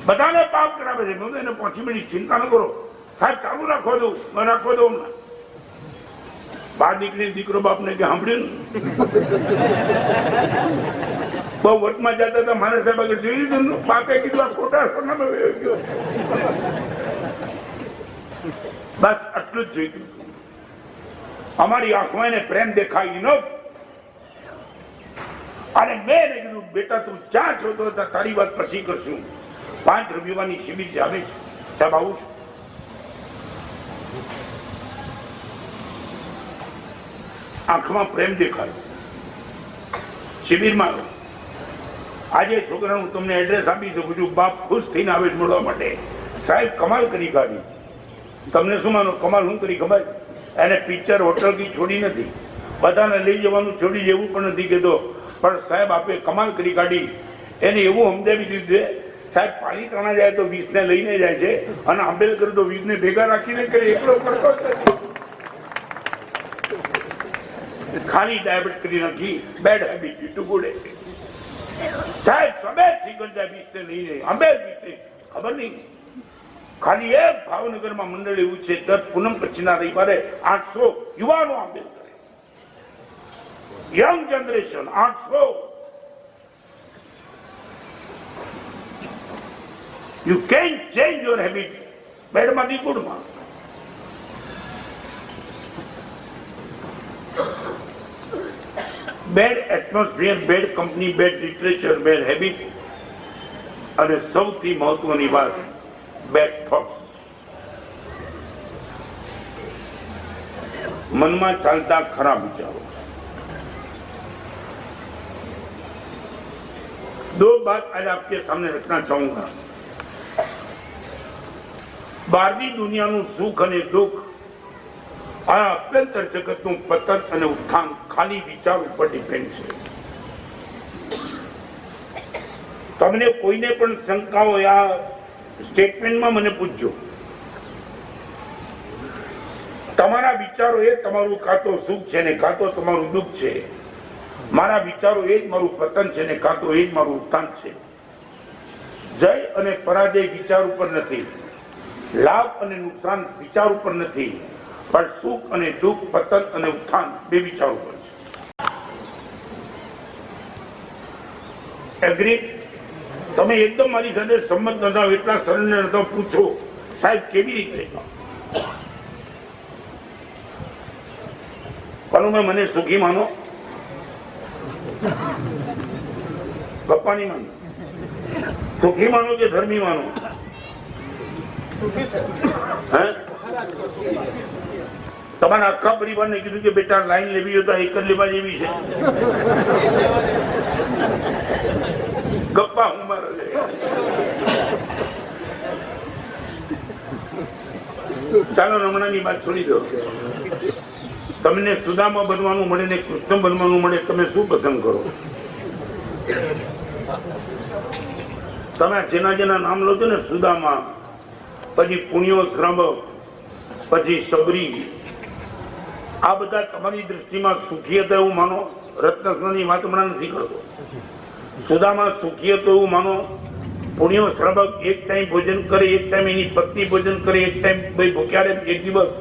બધાને પાપ કરાવે છે. મેં એને 5 મિનિટ ચિંતા ન કરો સાહેબ, ચાલુ રાખો દઉં રાખો દઉં. બહાર નીકળી દીકરો બાપને કે સાંભળ્યું બહુ વટમાં જતા હતા મારા સાહેબ આગળ જોઈ લીધું. બાપે કીધું આ ખોટા સોનામાં ગયો. બસ આટલું જ જોઈતું. અમારી આંખમાં એને પ્રેમ દેખાય ઇનફ. અને મેં એને કીધું બેટા તું ક્યાં છો તો તારી વાત પછી કરશું. 5 રવિવારની શિબિર છે, આવે છે સાહેબ, આવું છું. આંખમાં પ્રેમ દેખાય. શિબિરમાં આજે છોકરાનું તમને એડ્રેસ આપી શકું છું. બાપ ખુશ થઈને આવે મળવા માટે. સાહેબ કમાલ કરી કાઢી. તમને શું માનો કમાલ શું કરી ખબર? એને પિક્ચર હોટલ કી છોડી નથી, બધાને લઈ જવાનું છોડી જેવું પણ નથી કહેતો, પણ સાહેબ આપે કમાલ કરી કાઢી. એને એવું સમજાવી દીધું છે સાહેબ પાલિતાણા જાય તો 20 ને લઈને જાય છે, અને આંબેડકર તો 20 ને ભેગા રાખીને કરે, એકલો કરતો જ નથી. ખાલી ડાયાબિટ કરી નાખી. Bad habit to good habit. સાહેબ સબે સિંગલ જાય 20 ને લઈને, આંબે 20 ને ખબર નહીં. ખાલી એક ભાવનગરમાં મંડળ એવું છે, દર પૂનમ પછીના રવિવારે 800 યુવાનો Ambedkar, young generation 800. You can change your habit. બેડમાંથી ગુડમાં. Bad atmosphere, bad company, bad literature, bad habit, અને સૌથી મહત્વની વાત બેડ થોટ્સ. મનમાં ચાલતા ખરાબ વિચારો. दो बात आज आपके सामने रखना चाहूंगा. બહારની દુનિયાનું સુખ અને દુઃખ, આ અભ્યંતર જગતનું પતન અને ઉત્થાન ખાલી વિચાર ઉપર ડિપેન્ડ છે. તમને કોઈને પણ શંકા હોય આ સ્ટેટમેન્ટમાં મને પૂછજો. તમારા વિચારો એ તમારું કાં તો સુખ છે ને કાં તો તમારું દુઃખ છે. મારા વિચારો એ જ મારું પતન છે ને કાં તો એ જ મારું ઉત્થાન છે. જય અને પરાજય વિચાર ઉપર નથી, લાભ અને નુકસાન વિચાર ઉપર નથી, પણ સુખ અને દુઃખ, પતન અને ઉત્થાન બે વિચાર ઉપર છે. એગ્રી? તમે એકદમ મારી સાથે સંમત ન થાવ, એટલા સરળ ન થાવ, પૂછો સાહેબ કેવી રીતે? પણ મને સુખી માનો, ગપ્પાની માનો, સુખી માનો કે ધર્મી માનો? તમારા આખા પરિવારને કીધું કે બેટા લાઈન લેવી હોય તો એક જ લેવા જેવી છે? ગપ્પા હું મારો ચાલો હમણાંની વાત છોડી દો. તમને સુદામા બનવાનું મળે ને કૃષ્ણ બનવાનું મળે, તમે શું પસંદ કરો? તમે જેના જેના નામ લો છો ને, સુદામા, પછી પુણ્યો શ્રમ, પછી સબરી, આ બધા તમારી દ્રષ્ટિમાં સુખી હતા એવું માનો? રત્નસ્નાની વાત હમણાં નથી કરતો. સુદામા સુખી હતો એવું માનો? પુણ્યો શ્રવક એક ટાઈમ ભોજન કરે, એક ટાઈમ એની પત્ની ભોજન કરે, એક ટાઈમ ભાઈ ભૂખ્યા રહે એક દિવસ.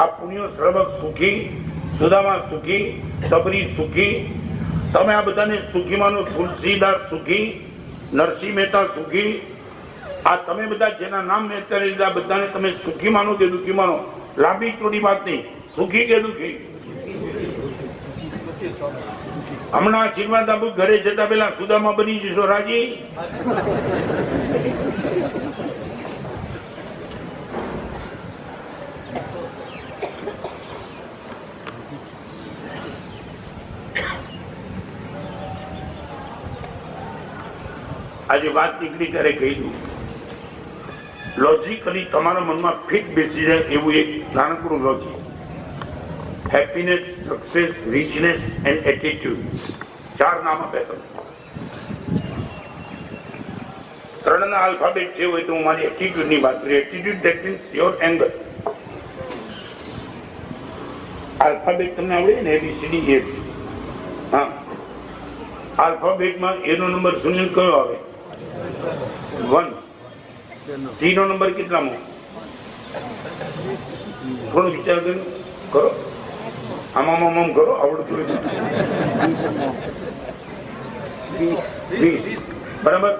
આ પુણ્યો શ્રવક સુખી, સુદામા સુખી, સબરી સુખી. તમે આ બધાને સુખી માનો? તુલસીદાસ સુખી, નરસિંહ મહેતા સુખી. આ તમે બધા જેના નામ મેં અત્યારે લીધા બધાને તમે સુખી માનો કે દુઃખી માનો? લાંબી ચોડી વાત નહીં, સુખી કે દુઃખી? હમણાં આશીર્વાદ આપું, ઘરે જતા પેલા સુદામા બની જશો રાજી? આજે વાત નીકળી ત્યારે કહી દઉં, લોજિકલી તમારા મનમાં ફિટ બેસી જાય એવું એક નાનકડું logic. Happiness, success, richness and attitude, 4 નામ આપે તમને. 3ના આલ્ફાબેટ છે હોય તો હું મારી એટીટ્યુડ ની વાત કરી. Attitude that means your anger. Alphabet તમને આવડે ને? ABCD E F G. હા, આલ્ફાબેટમાં A નો નંબર સુનિલ કયો આવે? 1. T નો નંબર કેટલામો? થોડો વિચાર કરો. આમ કરો, આવડતું 20. બરાબર.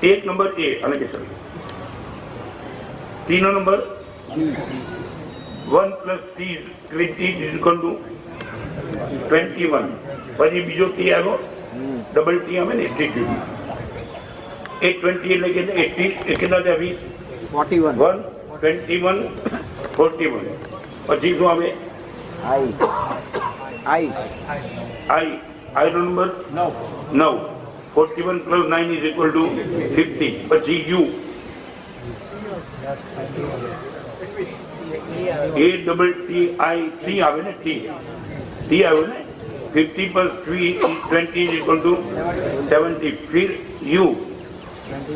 1 નંબર A અને કે sir T no number 1 + T is 20 is equal to 21. પછી બીજો T આવ્યો, ડબલ T આવે ને, એટીટ્યુડ. 820 એટલે કે 80 કેટલા થયા? 20. 41, 21, 41. પછી શું આવે? I નો નંબર 9. 41 + 9 is equal to 50. પછી U, ATTI આવે ને, T આવે ને. 50 + 20 is equal to 70. फिर U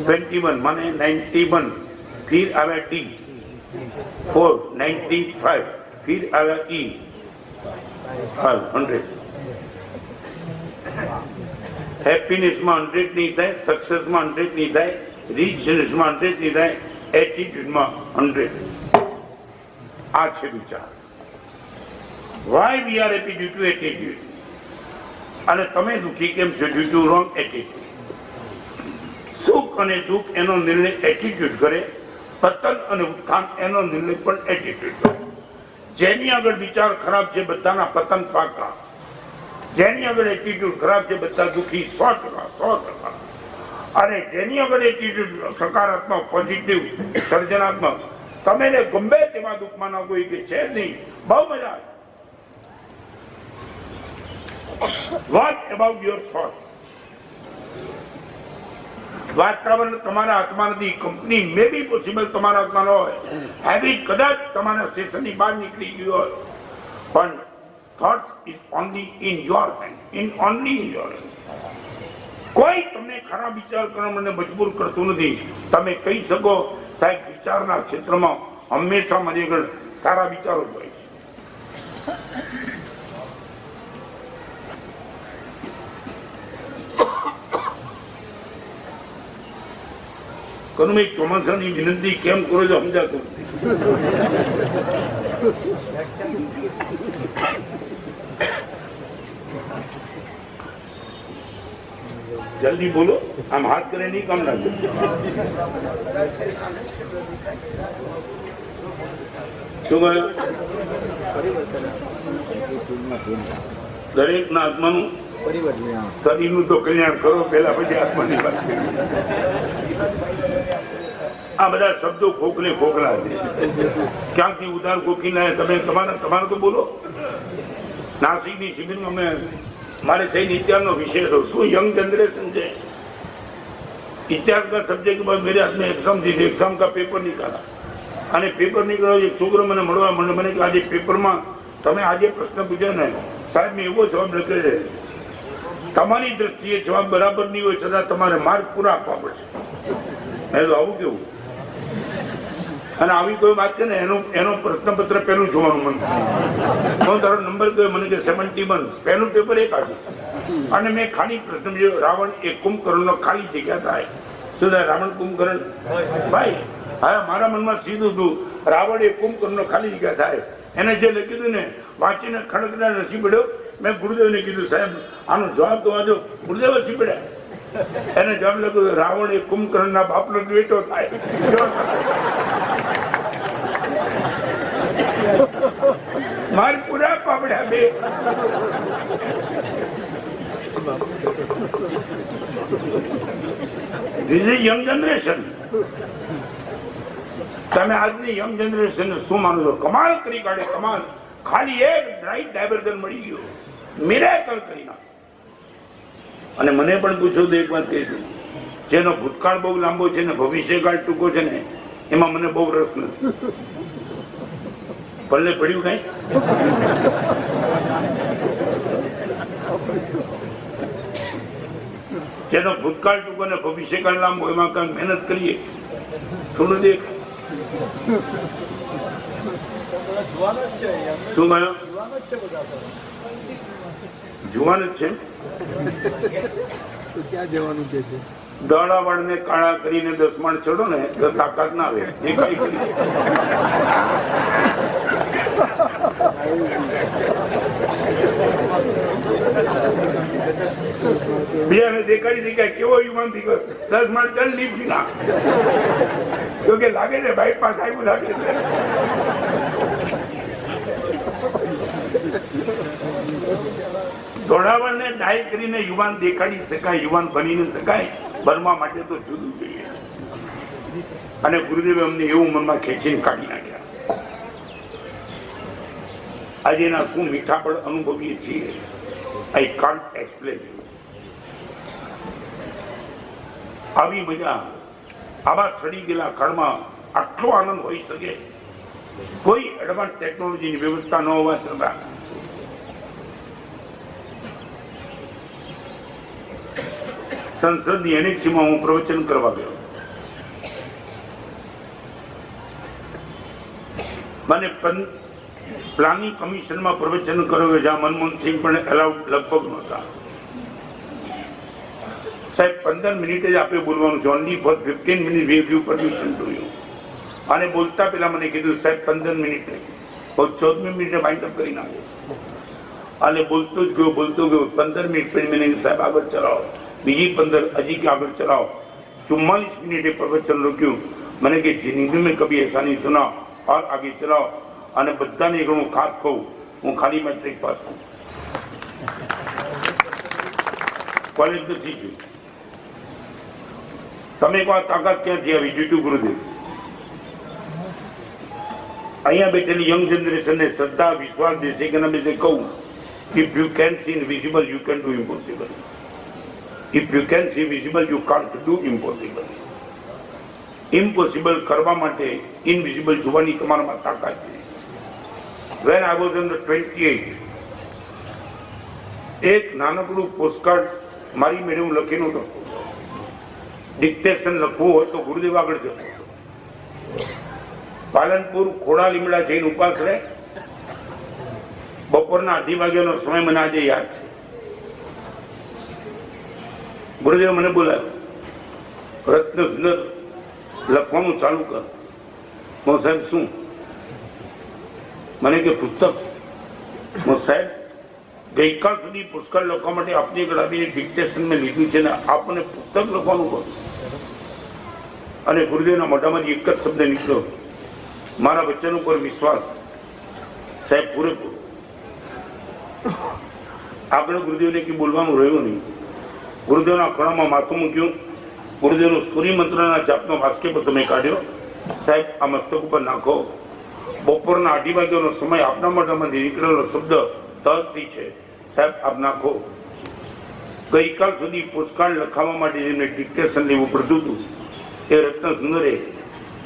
21 माने 91. फिर आवे D 4 95. फिर आवे E 100. હેપીનેસ માં 100 નહીં થાય, સક્સેસ માં 100 નહીં થાય, રિચનેસ માં 100 નહીં થાય, એટીટ્યુડ માં 100. આ છે વિચાર. Why we are happy due to attitude. અને તમે દુઃખી કેમ છો? Due to wrong attitude. સુખ અને દુઃખ એનો નિર્ણય એટીટ્યુડ કરે, પતન અને ઉત્થાન એનો નિર્ણય પણ એટીટ્યુડ કરે. જેની આગળ વિચાર ખરાબ છે બધાના પતન પાકા, જેની આગળ એટીટ્યુડ ખરાબ છે બધા દુઃખી 100%. અને જેની આગળ એટીટ્યુડ સકારાત્મક, પોઝિટિવ, સર્જનાત્મક, તમે ને ગમે તેવા દુઃખમાં ના કોઈ કે છે નહીં, બહુ મજા છે. What about your thoughts? વાતાવરણ તમારા હાથમાં નથી. કંપની મે બી પોસિબલ તમારા હાથમાં ન હોય, હેબિટ કદાચ તમારા સ્ટેશનની બહાર નીકળી ગયું હોય, પણ thoughts is only in your hand, only in your hand. કોઈ તમને ખરાબ વિચાર કરવા માટે મજબૂર કરતું નથી. તમે કહી શકો સાહેબ વિચારના ક્ષેત્રમાં હંમેશા મારી આગળ સારા વિચારો હોય છે. કનું એક ચોમાસાની વિનંતી કેમ કરો છો સમજાતું નથી. જલ્દી બોલો, આમ હાથ કરે નહીં કામ લાગે. શું કહ્યું? દરેક ના આત્માનું શરીરનું તો કલ્યાણ કરો પેલા, પછી આત્માની વાત કરી. આ બધા શબ્દો ખોખલે ખોખલા છે. ક્યાંકથી ઉધાર ખોખી ના તમે તમારો તો બોલો. નાસિકની શિબિરમાં અમે મારે થઈને इतिहास विषय तो શું यंग जनरेशन છે. इतिहास का सब्जेक्ट के बाद मेरे हाथ में एग्जाम थी, एग्जाम का पेपर निकाला. અને પેપર નીકળ્યો, એક છોકરો મને મળવા મને કે આજે પેપરમાં તમે આજે પ્રશ્ન પૂછ્યો ને સાહેબ, મેં એવો જવાબ લખ્યો છે, તમારી દ્રષ્ટિએ જવાબ બરાબર નહીં હોય છતાં તમારે માર્ક પૂરા આપવા પડશે. મેં તો આવું કેવું? અને આવી કોઈ વાત છે ને એનો પ્રશ્નપત્ર પહેલું જોવાનું મન થાય. તારો નંબર કયો? મને કે 71. પહેલું પેપર એ કાઢ્યું અને મેં ખાલી પ્રશ્ન જોયો, રાવણ એ કુંભકર્ણનો ખાલી જગ્યા થાય. શું થાય? રાવણ કુંભકર્ણ ભાઈ, હા મારા મનમાં સીધું હતું, રાવણ એ કુંભકર્ણનો ખાલી જગ્યા થાય. એને જે લખ્યું ને વાંચીને ખડકડા નસી પડ્યો. મેં ગુરુદેવને કીધું સાહેબ આનો જવાબ તો વાંચો. ગુરુદેવ નસી પડ્યા. એને જવાબ લખ્યો, રાવણ એ કુંભકર્ણના બાપનો બેટો થાય. માર પૂરા પાપડ્યા બે. This is young generation. તમે આજની યંગ જનરેશન શું માનો છો? કમાલ કરી કાઢે, કમાલ. ખાલી એક રાઈટ ડાયવર્ઝન મળી ગયો, મિરેકલ કરી નાખ. અને મને પણ પૂછ્યું તો એક વાત કહી દઉં, જેનો ભૂતકાળ બહુ લાંબો છે ને ભવિષ્યકાળ ટૂંકો છે ને એમાં મને બહુ રસ નથી. પલ્લે પડ્યું કઈ? જેનો ભૂતકાળ ટૂંકો ને ભવિષ્યકાળ લાંબો એમાં કઈ મહેનત કરીએ થોડું દેખ. શું ગયો? જુવાન જ છે. દાડાવાળને કાળા કરીને 10 માળ ચડો ને તો તાકાત ના આવે. દેખાય કરી બીજાને દેખાડી દેખાય કેવો યુવાન થઈ ગયો. 10 માળ ચડ લીધી ના તો કે લાગે છે બાયપાસ આવ્યું લાગે છે. દોડાવણને ડાય કરીને યુવાન દેખાડી શકાય, યુવાન બની શકાય. બનવા માટે તો જુદું જોઈએ. અને ગુરુદેવે અમને એવું મનમાં ખેંચીને કાઢી નાખ્યા. આજે એના શું મીઠા પણ અનુભવીએ છીએ. I can't explain. આવી મજા, આવા સડી ગયેલા કાળમાં આટલો આનંદ હોઈ શકે, કોઈ એડવાન્સ ટેકનોલોજીની વ્યવસ્થા ન હોવા છતાં સંસદની એનેક્સીમાં હું પ્રવચન કરવા ગયો. મને પ્લાનિંગ કમિશનમાં પ્રવચન કર્યો જ્યાં મનમોહનસિંહ પણ એલાઉડ લગભગ નહોતા. સાહેબ 15 મિનિટ જ આપણે બોલવાનું છે. Only for 15 minute we give permission to you. અને બોલતા પેલા મને કીધું સાહેબ 15 મિનિટ, 14મી મિનિટે વાઇન્ડ અપ કરી નાખ્યો. અને બોલતો જ ગયો 15 મિનિટ પછી મેં સાહેબ આગળ ચલાવો, બીજી 15, હજી કે આગળ ચલાવો. 44 મિનિટે પ્રવચન રોક્યું. મને કે જિંદગી મેં કભી એસા નહીં સુના और आगे चलाओ. અને બધાને એક હું ખાસ કહું, હું ખાલી મેટ્રિક પાસ છું, કોલેજ તો થઈ ગયું. તમે કહો તાકાત ક્યાંથી આવી? ડ્યુ ટુ ગુરુદેવ. અહીંયા બેઠેલી યંગ જનરેશનને શ્રદ્ધા વિશ્વાસ દેશે કે નામે કહું, if you can see invisible you can do impossible. If you can see visible you can't do impossible. Impossible કરવા માટે ઇનવિઝિબલ જોવાની તમારામાં તાકાત છે. When I was under 28, એક નાનકડું પોસ્ટકાર્ડ મારી મેળે હું લખી નહોતો. ડિક્ટેશન લખવું હોય તો ગુરુદેવ આગળ જતો. પાલનપુર ખોડા લીમડા જઈને ઉપાસ રહે. બપોરના 2:30 વાગ્યાનો સમય મને આજે યાદ છે. ગુરુદેવ મને બોલાવ્યો, રત્ન સુંદર લખવાનું ચાલુ કર. હું સાહેબ શું? મને કે પુસ્તક. હું સાહેબ ગઈકાલ સુધી પુસ્તક લખવા માટે આપની ગળાવીને ડિક્ટેશન મેં લીધું છે ને આપણને પુસ્તક લખવાનું કહો. અને ગુરુદેવના મોઢામાંથી એક જ શબ્દ નીકળ્યો, મારા વચન ઉપર વિશ્વાસ. સાહેબ પૂરેપૂરો. આગળ ગુરુદેવને કે બોલવાનું રહ્યું નહીં. ગુરુદેવના ખણામાં માથું મૂક્યું. ગુરુદેવનું સૂર્ય મંત્રના જાપનો વાસ્કેપ તમે કાઢ્યો. સાહેબ આ મસ્તક ઉપર નાખો. બપોરના 2:30 વાગ્યાનો સમય આપના મોઢામાંથી નીકળેલો શબ્દ તરતી છે. સાહેબ આપ નાખો. ગઈકાલ સુધી પુસ્તકાળ લખાવવા માટે જેમને ડિક્ટેશન લેવું પડતું હતું એ રત્ન સુંદરે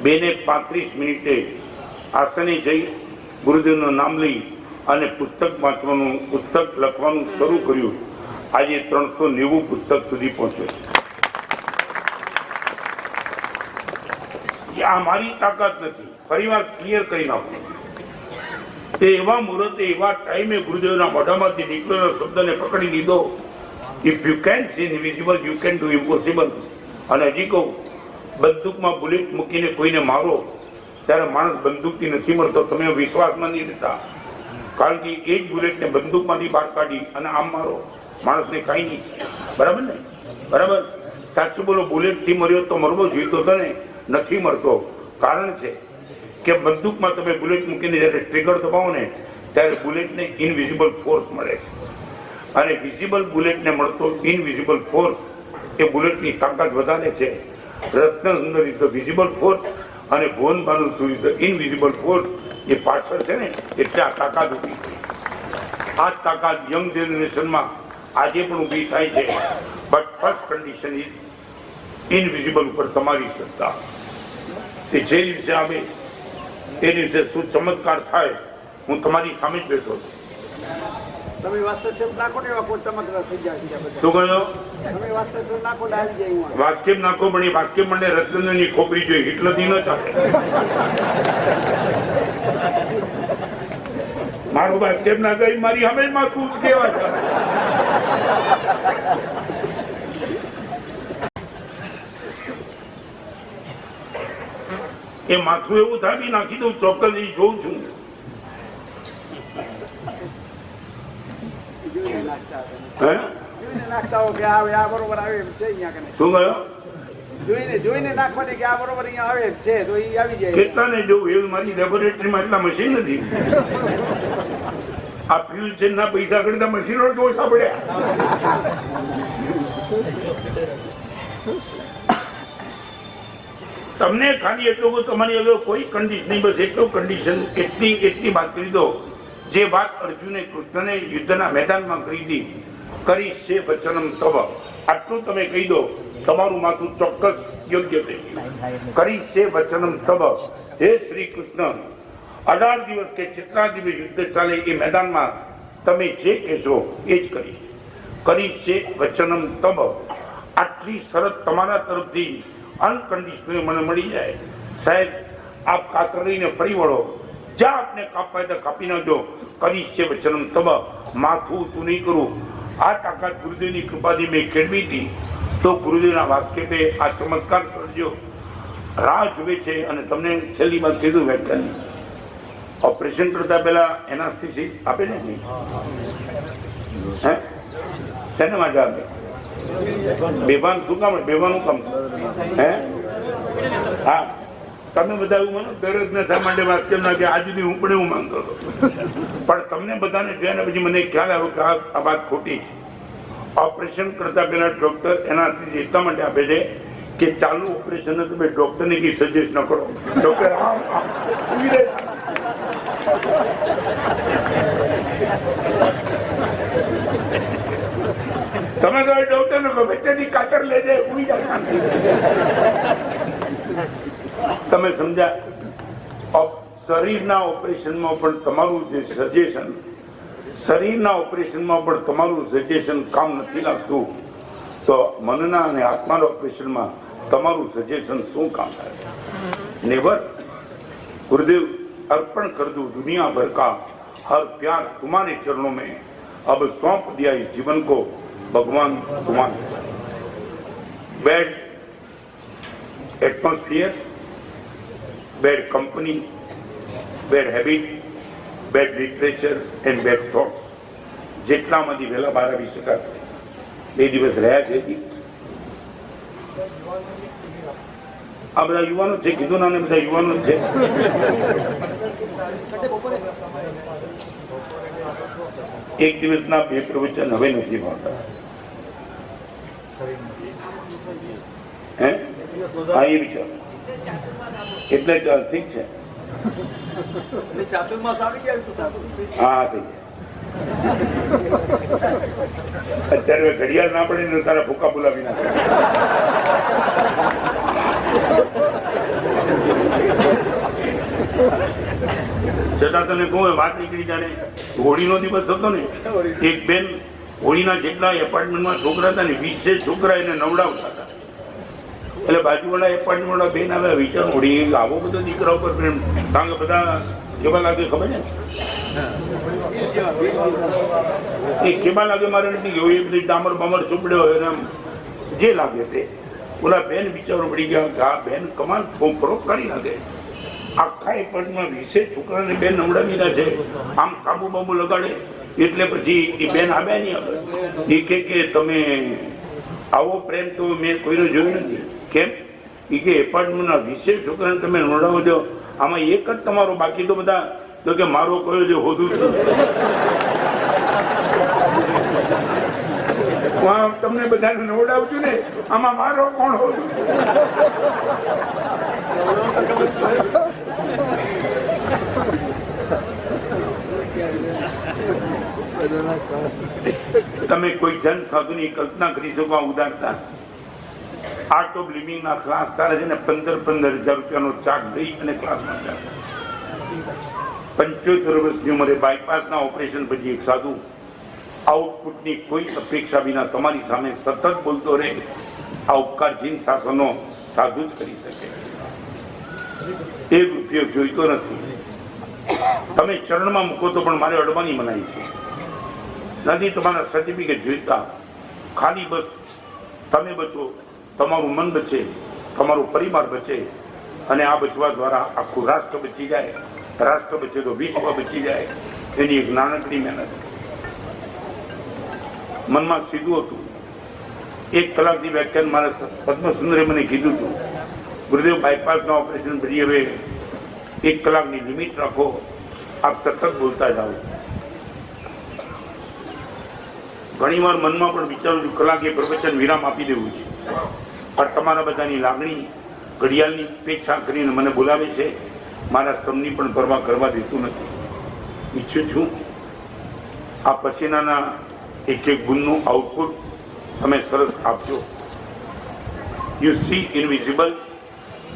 2:35 આસને જઈ ગુરુદેવનું નામ લઈ અને પુસ્તક વાંચવાનું, પુસ્તક લખવાનું શરૂ કર્યું. આજે 390 પુસ્તક સુધી પહોંચ્યો છે. આ મારી તાકાત નથી. ફરીવાર ક્લિયર કરી નાખું. તે એવા મુહૂર્તે, એવા ટાઈમે ગુરુદેવના મોઢામાંથી નીકળેલો શબ્દને પકડી લીધો. If you can see invisible you can do impossible. અને હજી કહું, બંદૂકમાં બુલેટ મૂકીને કોઈને મારો ત્યારે માણસ બંદૂકથી નથી મળતો. તમે વિશ્વાસમાં નહીં રહેતા, કારણ કે એક બુલેટને બંદૂકમાંથી બહાર કાઢી અને આમ મારો, માણસને કાંઈ નહીં. બરાબર ને? બરાબર. સાચું બોલો, બુલેટથી મર્યો તો મરવો જોઈતો હતો ને, નથી મરતો. કારણ છે કે બંદૂકમાં તમે બુલેટ મૂકીને જ્યારે ટ્રિગર દબાવો ને ત્યારે બુલેટને ઇનવિઝિબલ ફોર્સ મળે છે. અને વિઝિબલ બુલેટને મળતો ઇનવિઝિબલ ફોર્સ એ બુલેટની તાકાત વધારે છે. રત્નસુંદર ઇઝ ધ વિઝિબલ ફોર્સ અને ભુવન ભાનુસુર ઇઝ ધ ઇનવિઝિબલ ફોર્સ. એ પાછળ છે ને, એટલે આ તાકાત ઊભી થઈ. આ તાકાત યંગ જનરેશનમાં આજે પણ ઊભી થાય છે. But first condition is invisible ઉપર તમારી શ્રદ્ધા. તે જે દિવસે આવે એ દિવસે શું ચમત્કાર થાય, હું તમારી સામે જ બેઠો છું. તમે વાસ્તવ નાખો ને એવા કોઈ ચમત્કાર થઈ જાય છે. શું કહ્યું? તમે વાસ્તવ નાખો ને આવી જાય. વાસ્કેપ નાખો, પણ એ વાસ્કેપ મને રત્નની ખોપરી જોઈએ, હિટલરથી ન ચાલે. મારું વાસ્કેપ ના ગઈ, મારી હંમેશ માથું જ કેવા છે. એ માથું એવું થાય બી નાખી દઉં, ચોક્કસ એ જોઉં છું. નાખતા હો કે આ બરોબર આવે એમ છે. અહીંયા શું ગયો? જોઈને નાખવાની કે આ બરોબર અહીંયા આવે છે તો એ આવી જાય. કેટલા ને જોવું એવું? મારી લેબોરેટરીમાં એટલા મશીન નથી. આ ફ્યુઝ છે ના પૈસા કરતા મશીનો જ ઓછા પડ્યા. તમને ખાલી એટલું કે તમારી આગળ કોઈ કન્ડિશન નહીં, બસ એટલું કન્ડિશન, એટલી વાત કરી દો જે વાત અર્જુને કૃષ્ણને યુદ્ધના મેદાનમાં કરી દી. કરીશ છે વચનમ તવ. આટલું તમે કહી દો, તમારું માથું ચોક્કસ યોગ્ય થઈ ગયું. કરીશ છે વચનમ તવ. હે શ્રી કૃષ્ણ, 18 દિવસ કે જેટલા દિવસ યુદ્ધ ચાલે એ મેદાનમાં તમે જે કહેશો એ જ કરીશ. કરીશ છે વચનમ તવ. આટલી શરત તમારા તરફથી અનકન્ડિશનલી મને મળી જાય, સાહેબ આપ કાતરીને ફરી વળો, જ્યાં આપને કાપવા તો કાપી નાખજો. કરીશ છે વચનમ તવ. માથું ઊંચું નહીં કરું. આ તાકાત ગુરુદેવની કૃપાથી મેં કેળવી હતી, તો ગુરુદેવના વાસ્કેપે આ ચમત્કાર સર્જ્યો. રાહ જુએ છે. અને તમને છેલ્લી વાત કીધું, વ્યાખ્યાન ઓપરેશન કરતા પહેલા એનાસ્થેસિસ આપે ને? હે, શેના માટે આપે? બેભાન શું કામ? બેભાનું કામ. હે, હા, તમે બધા એવું માનો દરજ ન થવા માટે વાત કેમ ના કે આજ સુધી હું પણ એવું માંગતો હતો, પણ તમને બધાને જોયા પછી મને ખ્યાલ આવ્યો કે આ વાત ખોટી છે. ઓપરેશન કરતા પહેલા ડોક્ટર એનાથી એટલા માટે આપે છે કે ચાલુ ઓપરેશન તમે ડોક્ટરને કઈ સજેસ્ટ ન કરો. ડોક્ટર તમે તો ડોક્ટર ને વચ્ચેથી કાતર લે જાય, ઉડી જાય. તમે સમજ્યા? શરીરના ઓપરેશનમાં પણ તમારું જે સજેશન, શરીરના ઓપરેશનમાં પણ તમારું સજેશન કામ નથી લાગતું, તો મનના અને આત્માના ઓપરેશનમાં તમારું સજેશન શું કામ લાગે? નેવર. गुरुदेव अर्पण कर दूं दुनिया भर का हर प्यार तुम्हारे चरणों में, अब सौंप दिया इस जीवन को भगवान तुम्हारे. Bad atmosphere, bad company, bad habit, bad literature and bad thoughts જેટલામાંથી વહેલા બહાર આવી શકાશે. 2 દિવસ રહ્યા છે. આ બધા યુવાનો છે, કીધું ના, બધા યુવાનો છે. એક દિવસના 2 પ્રવચન હવે નથી મળતા. હે, હા, એ વિચાર એટલે ઠીક છે. હા, અત્યારે ઘડિયાળ ના પડે ને તારા ભૂકા બોલાવી નાખે. છતાં તને કહું વાત નીકળી જાણે હોળીનો દિવસ હતો ને, એક બેન હોળીના જેટલા એપાર્ટમેન્ટમાં છોકરા હતા ને 20 છોકરા એને નવડાવતા હતા. એટલે બાજુવાળા એપાર્ટમેન્ટવાળા બેન આવે વિચાર હોળી આવો બધો દીકરા ઉપર પ્રેમ, કારણ કે બધા કેવા લાગે ખબર છે એ કેવા લાગે મારે નથી કેવું, એ બધી ડામર બામર ચોપડ્યો હોય ને જે લાગે તે. ઓલા બેન વિચારો પડી ગયા કે આ બેન કમાલ ફરોક કરી નાખે, આખા એપાર્ટમેન્ટમાં 20 છોકરાને બેન નવડાવી રહ્યા છે, આમ સાબુ બાબુ લગાડે. એટલે પછી એ બેન આવ્યા નહીં આવે, એ કે તમે આવો પ્રેમ તો મેં કોઈનો જોયો નથી. કેમ? એ કે એપાર્ટમેન્ટના 20 છોકરાને તમે નવડાવો છો, આમાં એક જ તમારો, બાકી તો બધા તો કે મારો કયો જે હોદું છું. તમને બધાને નવડાવું છું ને, આમાં મારો કોણ હોદું છું? તમે કોઈ જન સાધુની કલ્પના કરી શકો આ ઉદારતા? આર્ટ ઓફ લિવિંગ ના ક્લાસ ચાલે છે ને, 15,000 રૂપિયાનો ચાક દઈ અને ક્લાસમાં ચાલે. 75 વર્ષની ઉંમરે બાયપાસના ઓપરેશન પછી એક સાધુ આઉટપુટની કોઈ અપેક્ષા વિના તમારી સામે સતત બોલતો રહે. આ ઉપકાર જીન શાસનો સાધુ જ કરી શકે. 1 રૂપિયો જોઈતો નથી. તમે ચરણમાં મૂકો તો પણ મારે અડવાની મનાઈ છે. નથી તમારા સર્ટિફિકેટ જોઈતા. ખાલી બસ તમે બચો, તમારું મન બચે, તમારો પરિવાર બચે, અને આ બચવા દ્વારા આખું રાષ્ટ્ર બચી જાય. રાષ્ટ્ર બચે તો વિશ્વ બચી જાય. એની એક નાનકડી મહેનત. મનમાં સીધું હતું. 1 કલાકની વ્યાખ્યાન મારા પદ્મસુંદરે મને કીધું હતું, ગુરુદેવ બાયપાસના ઓપરેશન પછી હવે 1 કલાકની લિમિટ રાખો, આપ સતત બોલતા જાઓ. ઘણી વાર મનમાં પણ વિચારું છું કલાકે પ્રવચન વિરામ આપી દેવું છે, પણ તમારા બધાની લાગણી ઘડિયાળની અપેક્ષા કરીને મને બોલાવે છે. મારા શ્રમની પણ પરવા કરવા દેતું નથી. ઈચ્છું છું આ પસીનાના એક ગુણનું આઉટપુટ તમે સરસ આપજો. You C invisible,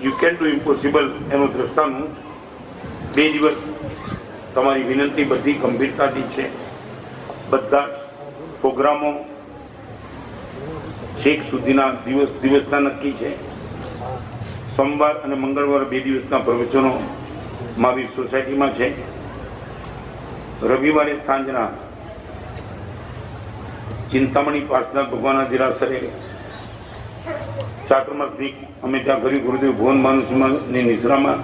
you can do impossible એનું દ્રષ્ટાંત હું છું. 2 દિવસ તમારી વિનંતી બધી ગંભીરતાથી છે. બધા જ પ્રોગ્રામો છેક સુધીના દિવસના નક્કી છે. સોમવાર અને મંગળવાર 2 દિવસના પ્રવચનો મહાવીર સોસાયટીમાં છે. રવિવારે સાંજના ચિંતામણી પાર્થના ભગવાનના દિરાસરે ચાતુર્માસની અમે ત્યાં કર્યું. ગુરુદેવ ભુવન માનુષની નિશ્રામાં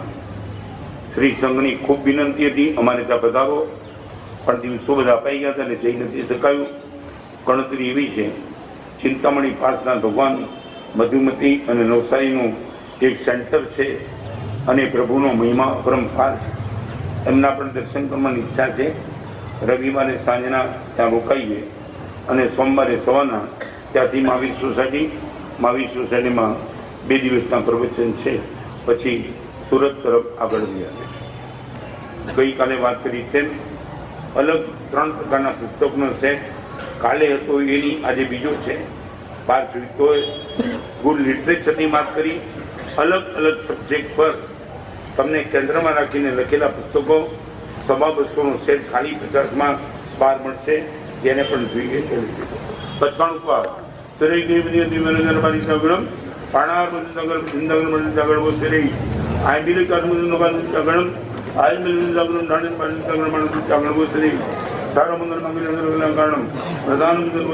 શ્રી સંઘની ખૂબ વિનંતી હતી અમારે ત્યાં પધારો, પણ દિવસો બધા અપાઈ ગયા હતા અને જઈ નથી શકાયું. ગણતરી એવી છે, ચિંતામણી પાર્થના ભગવાન મધુમતી અને નવસારીનું એક સેન્ટર છે અને પ્રભુનો મહિમા પરંપાર છે. એમના પણ દર્શન કરવાની ઈચ્છા છે. રવિવારે સાંજના ત્યાં રોકાઈએ અને સોમવારે સવારના ત્યાંથી મહાવીર સોસાયટીમાં 2 દિવસના પ્રવચન છે. પછી સુરત તરફ આગળ વધ્યા. ગઈકાલે વાત કરી તેમ અલગ 3 પ્રકારના પુસ્તકનો સેટ કાલે હતો, એની આજે બીજો છે. 12 જોઈતોએ ગુડ લિટરેચરની વાત કરી. અલગ અલગ સબ્જેક્ટ પર તમને કેન્દ્રમાં રાખીને લખેલા પુસ્તકો 250નો સેટ ખાલી 50માં બહાર મળશે. જેને પણ જોઈએ તે લઈ જજો. 95 પર દરેક ગણમ પાણાર ચિંતાગણ બસરે આઈ બિલ ગણમ આઈ બિલ ગણ બસરે સારા મંગળ મંગળ કારણમ પ્રધાનમંત્રી